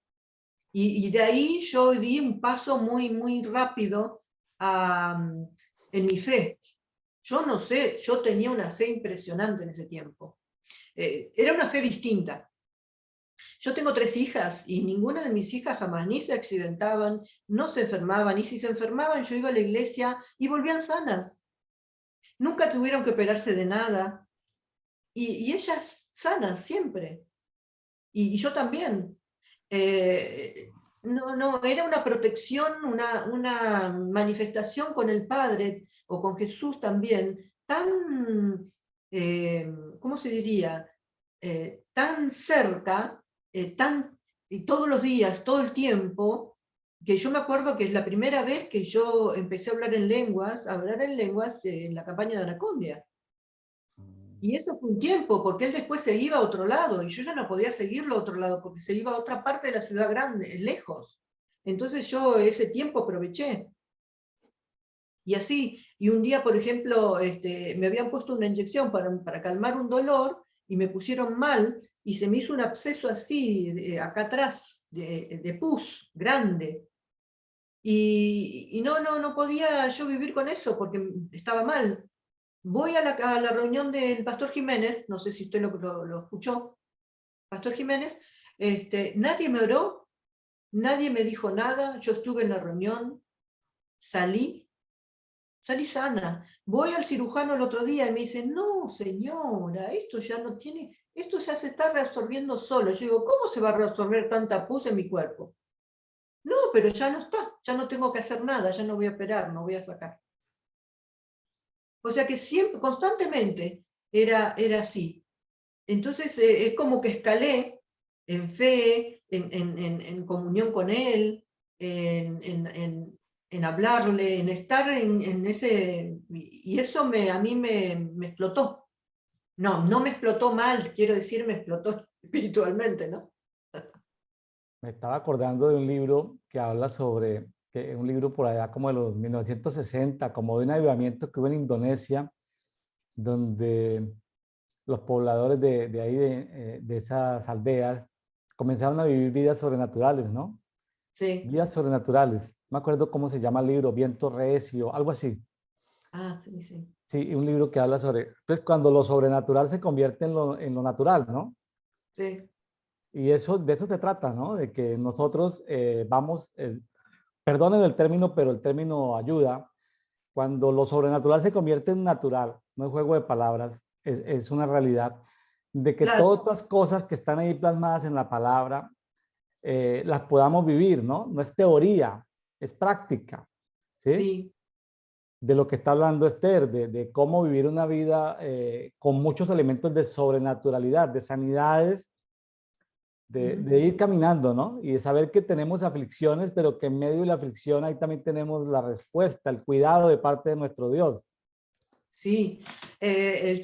Y de ahí yo di un paso muy rápido en mi fe. Yo no sé, yo tenía una fe impresionante en ese tiempo. Era una fe distinta. Yo tengo 3 hijas y ninguna de mis hijas jamás ni se accidentaban, no se enfermaban, y si se enfermaban yo iba a la iglesia y volvían sanas. Nunca tuvieron que operarse de nada. Y ellas sanas siempre. Y yo también. No, era una protección, una manifestación con el Padre o con Jesús también, tan, ¿cómo se diría? Tan cerca, y todos los días, todo el tiempo, que yo me acuerdo que es la primera vez que yo empecé a hablar en lenguas, en la campaña de Anacondia. Y eso fue un tiempo, porque él después se iba a otro lado, y yo ya no podía seguirlo a otro lado, porque se iba a otra parte de la ciudad grande, lejos. Entonces yo ese tiempo aproveché. Y así, y un día, por ejemplo, me habían puesto una inyección para calmar un dolor, y me pusieron mal, y se me hizo un absceso así, acá atrás, de pus, grande. Y no podía yo vivir con eso, porque estaba mal. Voy a la reunión del Pastor Jiménez, no sé si usted lo escuchó, Pastor Jiménez, nadie me oró, nadie me dijo nada, yo estuve en la reunión, salí sana. Voy al cirujano el otro día y me dice, no señora, esto ya no tiene, esto ya se está reabsorbiendo solo. Yo digo, ¿cómo se va a reabsorber tanta pus en mi cuerpo? No, pero ya no está, ya no tengo que hacer nada, ya no voy a operar, no voy a sacar. O sea que siempre, constantemente, era así. Entonces es como que escalé en fe, en comunión con Él, en hablarle, en estar en ese... Y eso a mí me explotó. No me explotó mal, quiero decir, me explotó espiritualmente, ¿no? Me estaba acordando de un libro que habla sobre, que un libro por allá como de los 1960, como de un avivamiento que hubo en Indonesia, donde los pobladores de ahí, de esas aldeas, comenzaron a vivir vidas sobrenaturales, ¿no? Sí. Vidas sobrenaturales. No me acuerdo cómo se llama el libro, Viento Recio, algo así. Ah, sí, sí. Sí, un libro que habla sobre, pues cuando lo sobrenatural se convierte en lo natural, ¿no? Sí. Y eso, de eso se trata, ¿no? De que nosotros vamos, perdonen el término, pero el término ayuda. Cuando lo sobrenatural se convierte en natural, no es juego de palabras, es una realidad, de que Claro, todas estas cosas que están ahí plasmadas en la palabra, las podamos vivir, ¿no? No es teoría, es práctica, ¿sí? sí. De lo que está hablando Esther, de cómo vivir una vida con muchos elementos de sobrenaturalidad, de sanidades, de ir caminando, ¿no? Y de saber que tenemos aflicciones, pero que en medio de la aflicción ahí también tenemos la respuesta, el cuidado de parte de nuestro Dios. Sí,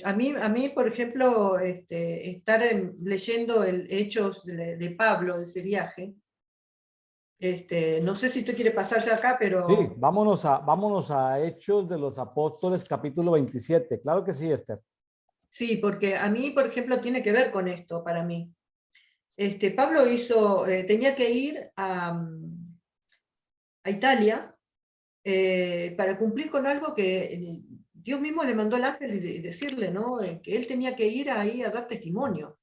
a mí, por ejemplo, estar leyendo el Hechos de Pablo, ese viaje, no sé si tú quieres pasar ya acá, Sí, pero vámonos a Hechos de los Apóstoles, capítulo 27. Claro que sí, Esther. sí, porque a mí, por ejemplo, tiene que ver con esto para mí. Pablo tenía que ir a Italia para cumplir con algo que Dios mismo le mandó al ángel decirle, ¿no? Que él tenía que ir ahí a dar testimonio.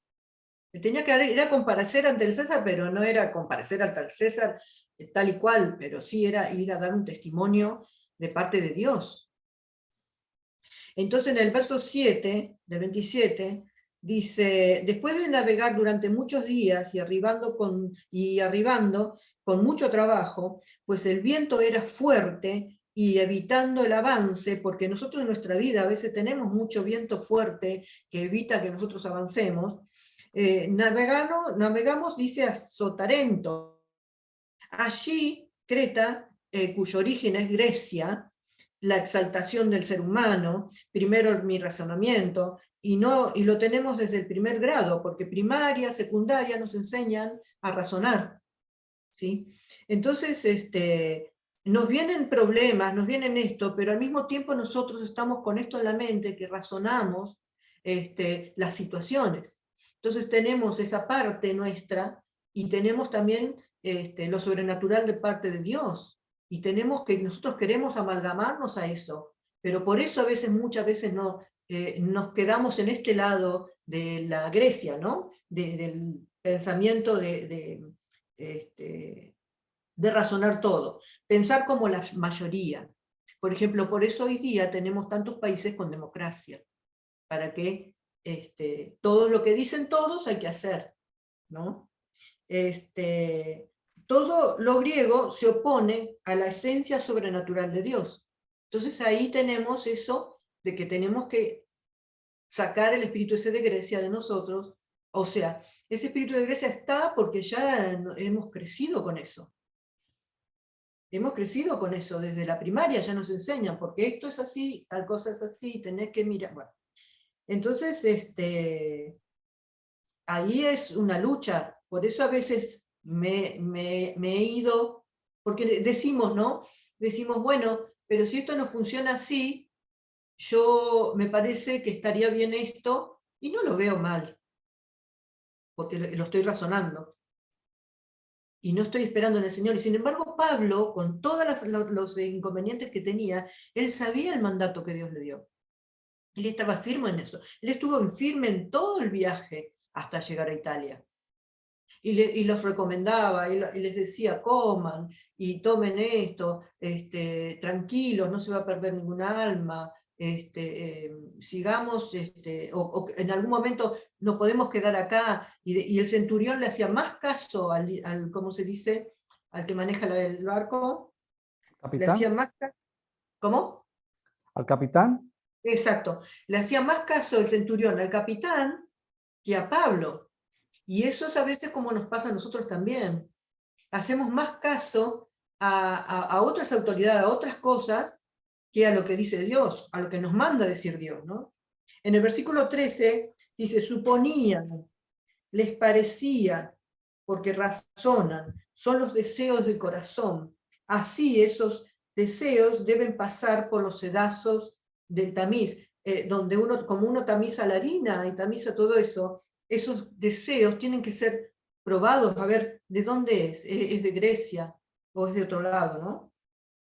Tenía que ir a comparecer ante el César, pero no era comparecer ante el César tal y cual, pero sí era ir a dar un testimonio de parte de Dios. Entonces en el verso 7 de 27 dice, después de navegar durante muchos días y arribando con mucho trabajo, pues el viento era fuerte y evitando el avance, porque nosotros en nuestra vida a veces tenemos mucho viento fuerte que evita que nosotros avancemos, navegamos, dice, a Sotarento. Allí, Creta, cuyo origen es Grecia, la exaltación del ser humano, primero mi razonamiento, y lo tenemos desde el primer grado, porque primaria, secundaria nos enseñan a razonar, ¿sí? Entonces, nos vienen problemas, nos vienen esto, pero al mismo tiempo nosotros estamos con esto en la mente, que razonamos las situaciones. Entonces tenemos esa parte nuestra, y tenemos también lo sobrenatural de parte de Dios, y nosotros queremos amalgamarnos a eso, pero por eso muchas veces no, nos quedamos en este lado de la Grecia, ¿no? Del pensamiento de razonar todo, pensar como la mayoría. Por ejemplo, por eso hoy día tenemos tantos países con democracia, para que todo lo que dicen todos hay que hacer, ¿no? Todo lo griego se opone a la esencia sobrenatural de Dios. Entonces ahí tenemos eso de que tenemos que sacar el espíritu ese de Grecia de nosotros. O sea, ese espíritu de Grecia está porque ya hemos crecido con eso. Hemos crecido con eso, desde la primaria ya nos enseñan, porque esto es así, tal cosa es así, tenés que mirar. Bueno, entonces, ahí es una lucha, por eso a veces me he ido, porque decimos, ¿no? Decimos, bueno, pero si esto no funciona así, me parece que estaría bien esto, y no lo veo mal, porque lo estoy razonando. Y no estoy esperando en el Señor. Y sin embargo, Pablo, con todos los inconvenientes que tenía, él sabía el mandato que Dios le dio. Él estaba firme en eso. Él estuvo firme en todo el viaje hasta llegar a Italia. Y los recomendaba, y les decía, coman y tomen esto, tranquilos, no se va a perder ninguna alma, sigamos, o en algún momento nos podemos quedar acá, y el centurión le hacía más caso ¿cómo se dice? Al que maneja el barco, le hacía ¿Capitán? más caso. ¿Cómo? ¿Al capitán? Exacto, le hacía más caso el centurión al capitán que a Pablo. Y eso es a veces como nos pasa a nosotros también. Hacemos más caso a otras autoridades, a otras cosas, que a lo que dice Dios, a lo que nos manda decir Dios, ¿no? En el versículo 13 dice, suponían, les parecía, porque razonan, son los deseos del corazón. Así esos deseos deben pasar por los sedazos del tamiz, donde como uno tamiza la harina y tamiza todo eso, esos deseos tienen que ser probados, a ver, ¿de dónde es? ¿Es de Grecia o es de otro lado, no?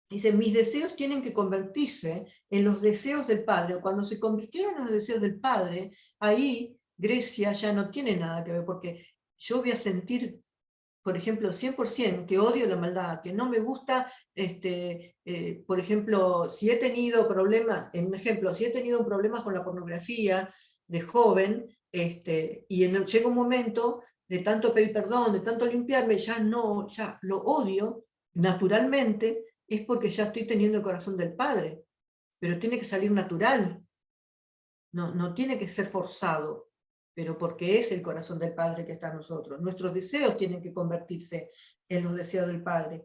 Dice, mis deseos tienen que convertirse en los deseos del Padre. Cuando se convirtieron en los deseos del Padre, ahí Grecia ya no tiene nada que ver, porque yo voy a sentir, por ejemplo, 100% que odio la maldad, que no me gusta, por ejemplo, si he tenido problemas, en un ejemplo, si he tenido problemas con la pornografía de joven, llega un momento de tanto pedir perdón, de tanto limpiarme, ya lo odio naturalmente, es porque ya estoy teniendo el corazón del Padre, pero tiene que salir natural, no tiene que ser forzado, pero porque es el corazón del Padre que está en nosotros. Nuestros deseos tienen que convertirse en los deseos del Padre.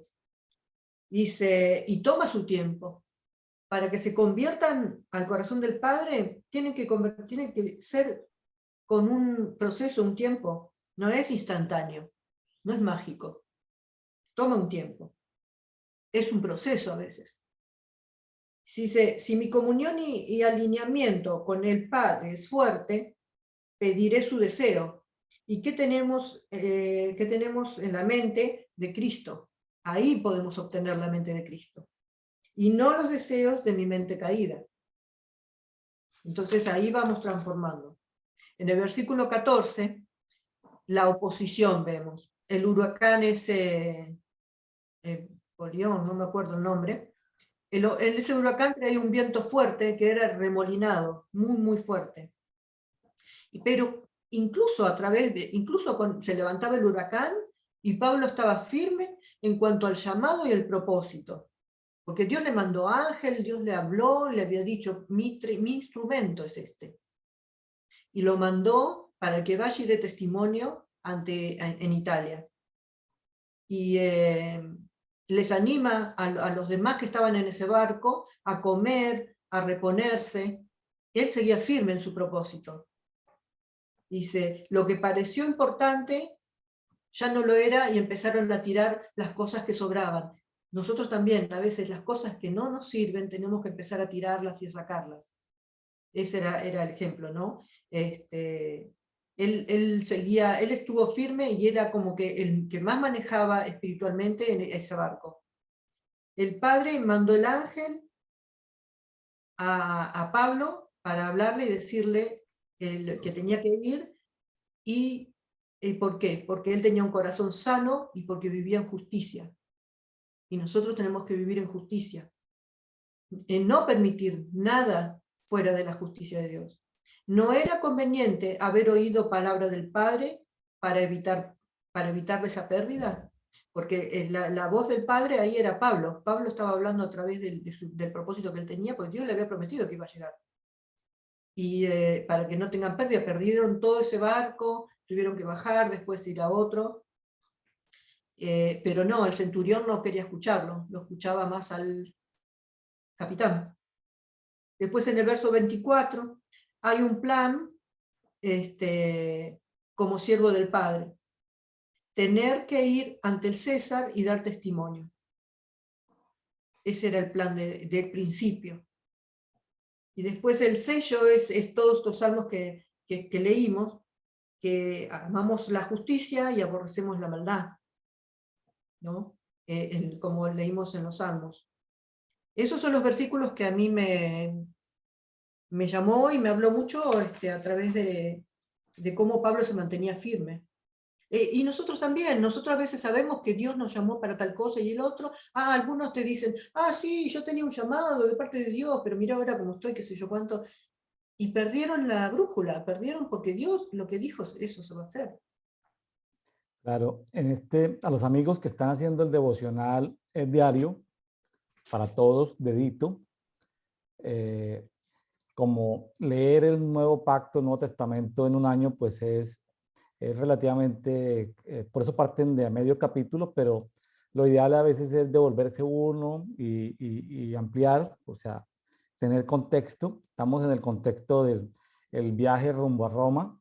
Dice, y toma su tiempo. Para que se conviertan al corazón del Padre, tienen que ser con un proceso, un tiempo. No es instantáneo, no es mágico. Toma un tiempo. Es un proceso a veces. Si mi comunión y alineamiento con el Padre es fuerte, pediré su deseo. ¿Y qué tenemos en la mente de Cristo? Ahí podemos obtener la mente de Cristo. Y no los deseos de mi mente caída. Entonces ahí vamos transformando. En el versículo 14, la oposición vemos. El huracán ese, Polión, no me acuerdo el nombre. En ese huracán traía un viento fuerte que era remolinado, muy, muy fuerte. Pero incluso se levantaba el huracán y Pablo estaba firme en cuanto al llamado y el propósito. Porque Dios le mandó ángel, Dios le habló, le había dicho, mi instrumento es este. Y lo mandó para que vaya y dé testimonio en Italia. Y les anima a los demás que estaban en ese barco a comer, a reponerse. Él seguía firme en su propósito. Dice, lo que pareció importante ya no lo era y empezaron a tirar las cosas que sobraban. Nosotros también, a veces las cosas que no nos sirven, tenemos que empezar a tirarlas y a sacarlas. Ese era el ejemplo, ¿no? Él seguía, él estuvo firme y era como que el que más manejaba espiritualmente en ese barco. El padre mandó el ángel a Pablo para hablarle y decirle que tenía que ir. ¿Y por qué? Porque él tenía un corazón sano y porque vivía en justicia. Y nosotros tenemos que vivir en justicia. En no permitir nada fuera de la justicia de Dios. No era conveniente haber oído palabra del Padre para evitar esa pérdida, porque la voz del Padre ahí era Pablo. Pablo estaba hablando a través del propósito que él tenía, porque Dios le había prometido que iba a llegar. Y para que no tengan pérdida, perdieron todo ese barco, tuvieron que bajar, después ir a otro. Pero no, el centurión no quería escucharlo, lo escuchaba más al capitán. Después en el verso 24 hay un plan como siervo del Padre. Tener que ir ante el César y dar testimonio. Ese era el plan del principio. Y después el sello es todos estos salmos que leímos, que amamos la justicia y aborrecemos la maldad, ¿no? Como leímos en los salmos. Esos son los versículos que a mí me llamó y me habló mucho a través de cómo Pablo se mantenía firme. Y nosotros también, nosotros a veces sabemos que Dios nos llamó para tal cosa y el otro, algunos te dicen, sí, yo tenía un llamado de parte de Dios, pero mira ahora cómo estoy, qué sé yo cuánto, y perdieron la brújula, perdieron porque Dios lo que dijo, eso se va a hacer. Claro, a los amigos que están haciendo el devocional diario, para todos, dedito, como leer el Nuevo Pacto, Nuevo Testamento en un año, pues es relativamente, por eso parten de a medio capítulo, pero lo ideal a veces es devolverse uno y ampliar, o sea, tener contexto. Estamos en el contexto del el viaje rumbo a Roma,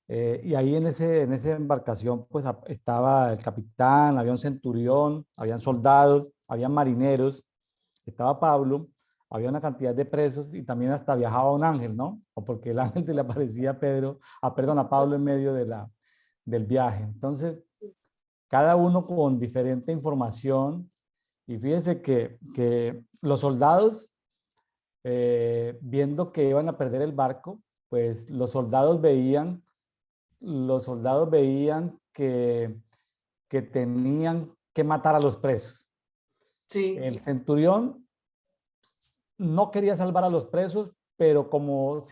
y ahí en esa embarcación pues estaba el capitán, había un centurión, habían soldados, había marineros, estaba Pablo, había una cantidad de presos y también hasta viajaba un ángel, ¿no? O porque el ángel le aparecía a perdón, a Pablo en medio del viaje. Entonces, cada uno con diferente información. Y fíjese que los soldados, viendo que iban a perder el barco, pues los soldados veían que tenían que matar a los presos. Sí. El centurión no quería salvar a los presos, pero como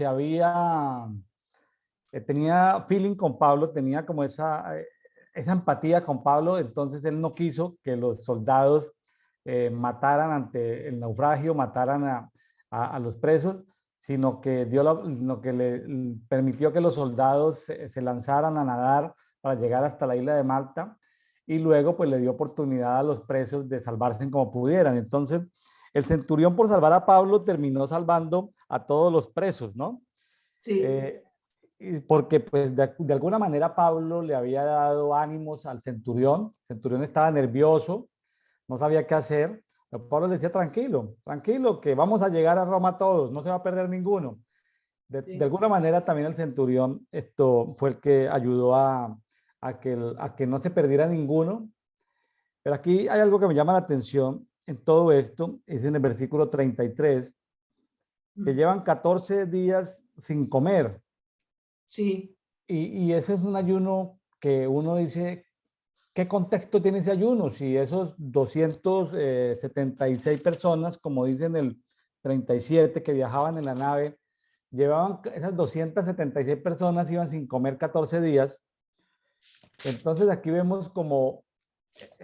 tenía feeling con Pablo, tenía como esa empatía con Pablo, entonces él no quiso que los soldados mataran ante el naufragio, mataran a los presos, sino que lo que le permitió que los soldados se lanzaran a nadar para llegar hasta la isla de Malta, y luego pues le dio oportunidad a los presos de salvarse como pudieran. Entonces el centurión, por salvar a Pablo, terminó salvando a todos los presos, ¿no? Sí. Eh, Porque pues de alguna manera Pablo le había dado ánimos al centurión. El centurión estaba nervioso, no sabía qué hacer. Pero Pablo le decía, tranquilo, tranquilo, que vamos a llegar a Roma todos, no se va a perder ninguno. De Sí. alguna manera también el centurión fue el que ayudó a que no se perdiera ninguno. Pero aquí hay algo que me llama la atención en todo esto, es en el versículo 33, que llevan 14 días sin comer. Sí. Y ese es un ayuno que uno dice, ¿qué contexto tiene ese ayuno? Si esos 276 personas, como dicen el 37, que viajaban en la nave, esas 276 personas iban sin comer 14 días. Entonces aquí vemos como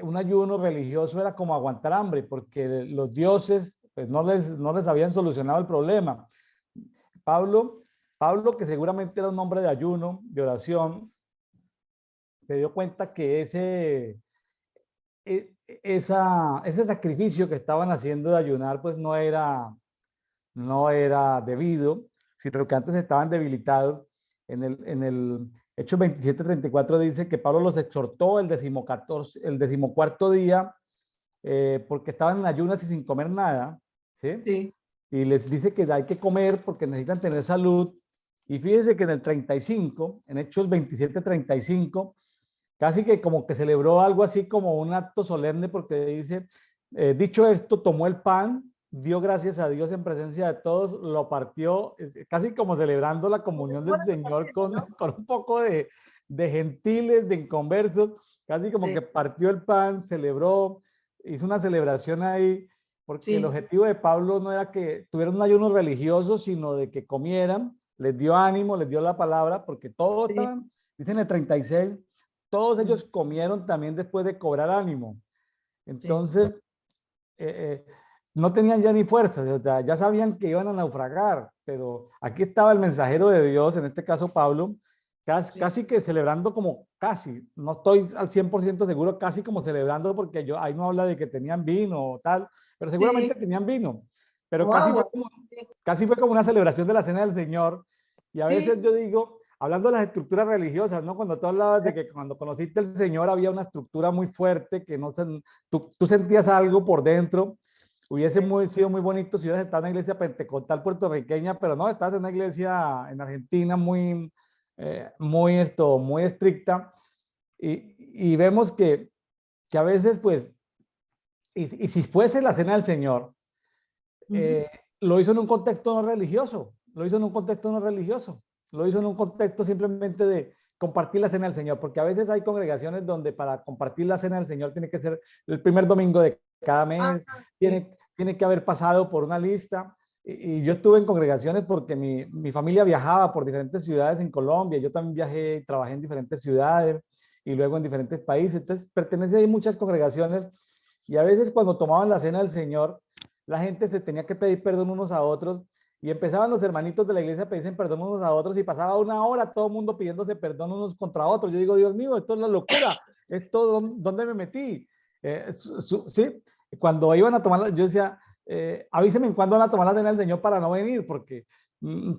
un ayuno religioso era como aguantar hambre, porque los dioses pues no les habían solucionado el problema. Pablo, Pablo, que seguramente era un hombre de ayuno, de oración, se dio cuenta que ese sacrificio que estaban haciendo de ayunar, pues no era debido, sino que antes estaban debilitados. En el Hechos 27:34 dice que Pablo los exhortó el decimocuarto día, porque estaban en ayunas y sin comer nada, ¿sí? Sí, Y les dice que hay que comer porque necesitan tener salud. Y fíjense que en el 35, en Hechos 27:35, casi que como que celebró algo así como un acto solemne porque dice, dicho esto, tomó el pan, dio gracias a Dios en presencia de todos, lo partió, casi como celebrando la como comunión si del fuera su Señor paseo, con, ¿no? con un poco de gentiles, de inconversos, casi como Sí, que partió el pan, celebró, hizo una celebración ahí, porque el sí, objetivo de Pablo no era que tuvieran un ayuno religioso, sino de que comieran, les dio ánimo, les dio la palabra, porque todos sí. estaban, dicen el 36, todos ellos comieron también después de cobrar ánimo. Sí, Entonces, eh, no tenían ya ni fuerzas, o sea, ya sabían que iban a naufragar, pero aquí estaba el mensajero de Dios, en este caso Pablo, sí, casi que celebrando como casi, no estoy al 100% seguro, casi como celebrando porque yo, ahí no habla de que tenían vino o tal, pero seguramente sí, tenían vino, pero o agua. Sí, casi fue como una celebración de la cena del Señor. Y a veces sí, yo digo, hablando de las estructuras religiosas, ¿no? Cuando tú hablabas de que cuando conociste al Señor había una estructura muy fuerte, que no se, tú sentías algo por dentro. Hubiese sí, sido muy bonito si hubieras estado en una iglesia pentecostal puertorriqueña, pero no, estás en una iglesia en Argentina muy estricta. Y vemos que a veces, pues, y si fuese la cena del Señor, ujú, lo hizo en un contexto no religioso, lo hizo en un contexto no religioso, lo hizo en un contexto simplemente de compartir la cena del Señor, porque a veces hay congregaciones donde para compartir la cena del Señor tiene que ser el primer domingo de cada ah, mes, sí, tiene que haber pasado por una lista. Y yo sí, estuve en congregaciones porque mi familia viajaba por diferentes ciudades en Colombia, yo también viajé y trabajé en diferentes ciudades y luego en diferentes países, entonces pertenece a muchas congregaciones y a veces cuando tomaban la cena del Señor, la gente se tenía que pedir perdón unos a otros y empezaban los hermanitos de la iglesia a pedirse perdón unos a otros y pasaba una hora todo el mundo pidiéndose perdón unos contra otros. Yo digo, Dios mío, esto es la locura, esto, ¿dónde me metí? Sí, cuando iban a tomar, yo decía, avísenme cuándo van a tomar la cena del Señor para no venir, porque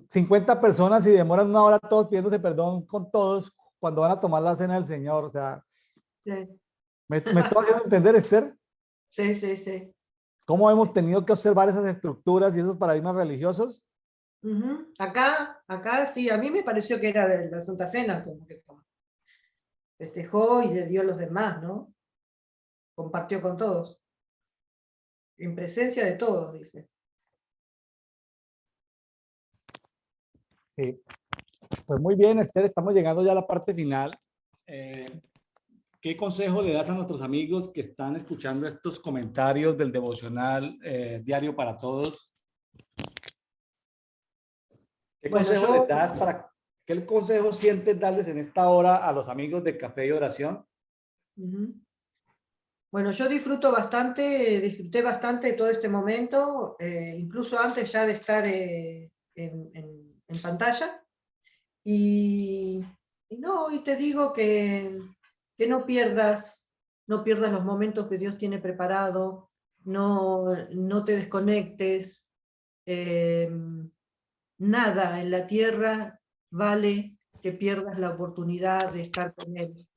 50 personas y demoran una hora todos pidiéndose perdón con todos cuando van a tomar la cena del Señor. O sea, sí, me estoy haciendo entender, Esther, sí, sí, sí. cómo hemos tenido que observar esas estructuras y esos paradigmas religiosos. Ujú. Acá sí, a mí me pareció que era de la Santa Cena, como que festejó y le dio a los demás, ¿no? Compartió con todos, en presencia de todos, dice. Sí, pues muy bien, Esther, estamos llegando ya a la parte final. Eh, ¿Qué consejo le das a nuestros amigos que están escuchando estos comentarios del devocional diario para todos? ¿Qué Bueno, consejo les yo, das qué consejo sientes darles en esta hora a los amigos de Café y Oración? ujú. Bueno, yo disfruté bastante todo este momento, incluso antes ya de estar en pantalla. Y, y te digo que no pierdas los momentos que Dios tiene preparado, no te desconectes. eh, Nada en la tierra vale que pierdas la oportunidad de estar con Él,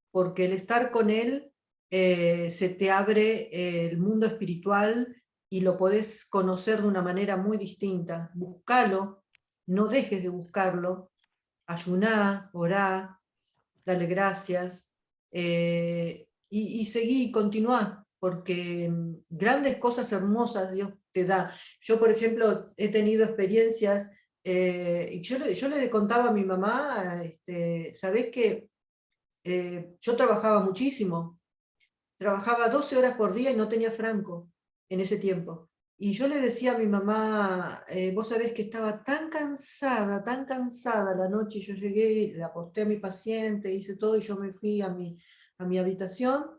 porque el estar con Él se te abre el mundo espiritual y lo podés conocer de una manera muy distinta. Búscalo, no dejes de buscarlo, ayuná, orá, dale gracias, y seguí, continuá, porque grandes cosas hermosas Dios te da. Yo, por ejemplo, he tenido experiencias, y yo le contaba a mi mamá, ¿sabés qué? Yo trabajaba muchísimo, trabajaba 12 horas por día y no tenía franco en ese tiempo. Y yo le decía a mi mamá, vos sabés que estaba tan cansada la noche, y yo llegué, le aposté a mi paciente, hice todo y yo me fui a mi habitación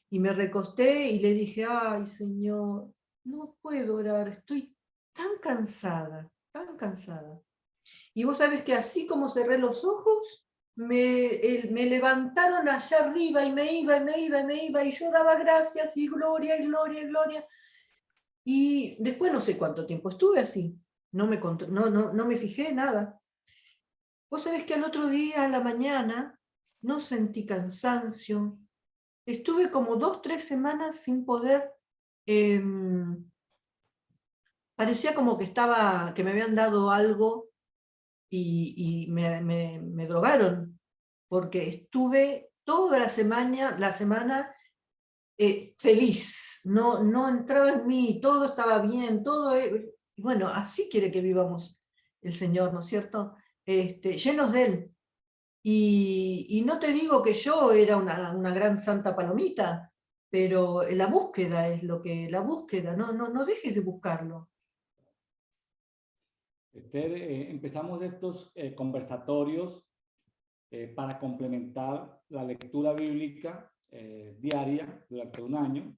y me recosté y le dije, ay Señor, no puedo orar, estoy tan cansada, tan cansada. Y vos sabés que así como cerré los ojos, me levantaron allá arriba y me iba, y me iba, y me iba, y yo daba gracias y gloria, y gloria, y gloria. Y después no sé cuánto tiempo estuve así, no me fijé nada. Vos sabés que al otro día, a la mañana, no sentí cansancio. Estuve como 2, 3 semanas sin poder, parecía como que me habían dado algo y me drogaron, porque estuve toda la semana feliz, no entraba en mí, todo estaba bien, bueno, así quiere que vivamos el Señor, ¿no es cierto? Llenos de Él. Y no te digo que yo era una gran santa palomita, pero la búsqueda es la búsqueda, no dejes de buscarlo. Esther, empezamos estos conversatorios para complementar la lectura bíblica diaria durante un año.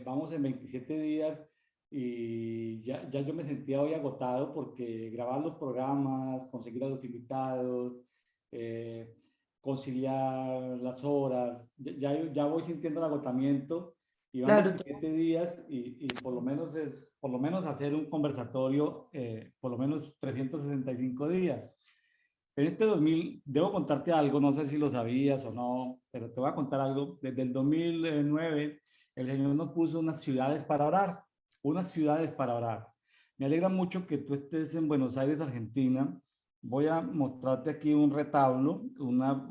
Vamos en 27 días y ya yo me sentía hoy agotado porque grabar los programas, conseguir a los invitados, eh, conciliar las horas, ya voy sintiendo el agotamiento y van Claro, 27 días y por lo menos hacer un conversatorio por lo menos 365 días. En este 2000, debo contarte algo, no sé si lo sabías o no, pero te voy a contar algo. Desde el 2009, el Señor nos puso unas ciudades para orar, unas ciudades para orar. Me alegra mucho que tú estés en Buenos Aires, Argentina. Voy a mostrarte aquí un retablo,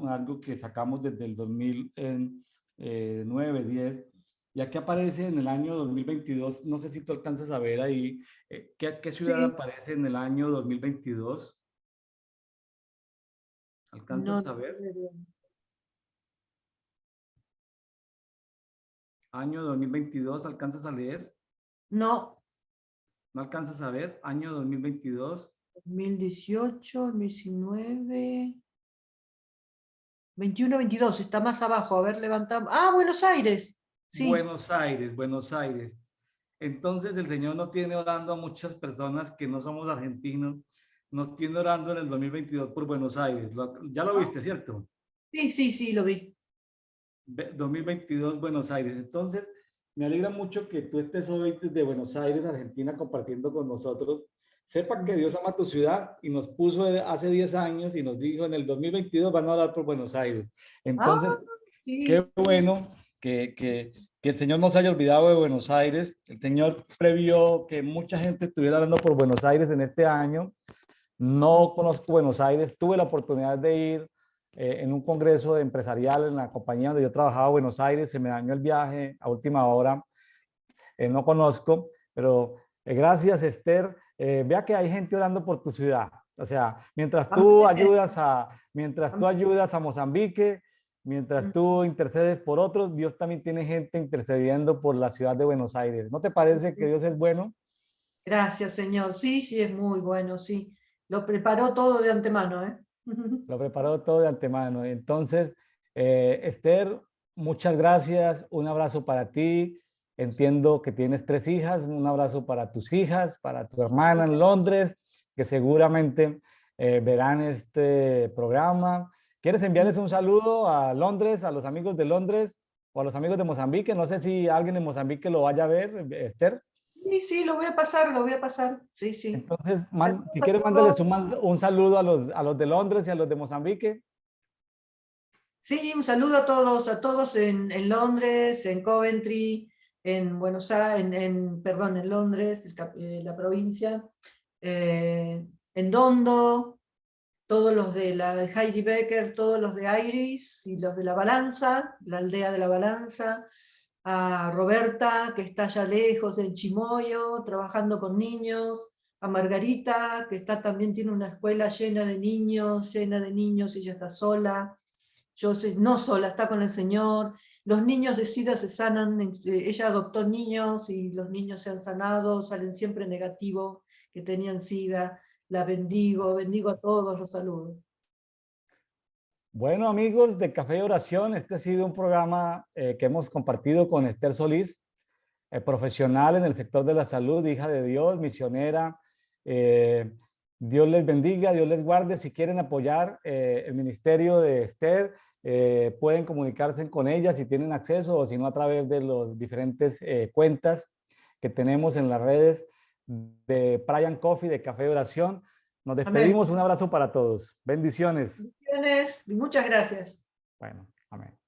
algo que sacamos desde el 2009, 10, y aquí aparece en el año 2022, no sé si tú alcanzas a ver ahí, ¿qué ciudad sí, aparece en el año 2022? no, ¿Alcanzas a ver? Año 2022, ¿alcanzas a leer? no, ¿No alcanzas a ver? Año 2022. 2018, 19, 21, 22, está más abajo, a ver, levantamos. Ah, Buenos Aires, sí. Buenos Aires, Buenos Aires. Entonces el Señor nos tiene orando a muchas personas que no somos argentinos, nos tiene orando en el 2022 por Buenos Aires. Ya lo Ah, viste, ¿cierto? sí, sí, sí, lo vi. 2022 Buenos Aires. Entonces, me alegra mucho que tú estés hoy desde Buenos Aires, Argentina, compartiendo con nosotros. Sepa que Dios ama tu ciudad y nos puso hace 10 años y nos dijo en el 2022 van a orar por Buenos Aires. Ah, Entonces, qué sí. bueno que el Señor no se haya olvidado de Buenos Aires. El Señor previó que mucha gente estuviera orando por Buenos Aires en este año. No conozco Buenos Aires, tuve la oportunidad de ir en un congreso empresarial en la compañía donde yo trabajaba, Buenos Aires, se me dañó el viaje a última hora, no conozco, pero gracias Esther, vea que hay gente orando por tu ciudad, o sea, Amén. mientras tú ayudas a Mozambique, mientras tú intercedes por otros, Dios también tiene gente intercediendo por la ciudad de Buenos Aires. ¿No te parece que Dios es bueno? Gracias, Señor. Sí, sí, es muy bueno, sí. Lo preparó todo de antemano, ¿eh? Lo preparó todo de antemano. Entonces, Esther, muchas gracias. Un abrazo para ti. Entiendo que tienes 3 hijas. Un abrazo para tus hijas, para tu hermana en Londres, que seguramente verán este programa. ¿Quieres enviarles un saludo a Londres, a los amigos de Londres o a los amigos de Mozambique? No sé si alguien de Mozambique lo vaya a ver, Esther. Sí, sí, lo voy a pasar, lo voy a pasar. Sí, sí. Entonces, Saludos si a quieres, mándales todos. un saludo a los de Londres y a los de Mozambique. Sí, un saludo a todos en Londres, en Coventry, en Buenos Aires, perdón, en Londres, la provincia, en Dondo, todos los de la de Heidi Becker, todos los de Iris y los de La Balanza, la aldea de La Balanza, a Roberta, que está allá lejos en Chimoio, trabajando con niños, a Margarita, que está, también tiene una escuela llena de niños, y ella está sola. Yo sé, no sola, está con el Señor. Los niños de SIDA se sanan, ella adoptó niños y los niños se han sanado, salen siempre negativos que tenían SIDA. La bendigo, bendigo a todos, los saludo. Bueno, amigos de Café y Oración, este ha sido un programa que hemos compartido con Esther Solís, profesional en el sector de la salud, hija de Dios, misionera, eh, Dios les bendiga, Dios les guarde. Si quieren apoyar el ministerio de Esther, pueden comunicarse con ella si tienen acceso o si no a través de las diferentes cuentas que tenemos en las redes de Brian Coffee, de Café de Oración. Nos Amén. despedimos. Un abrazo para todos. Bendiciones. Bendiciones y muchas gracias. Bueno, amén.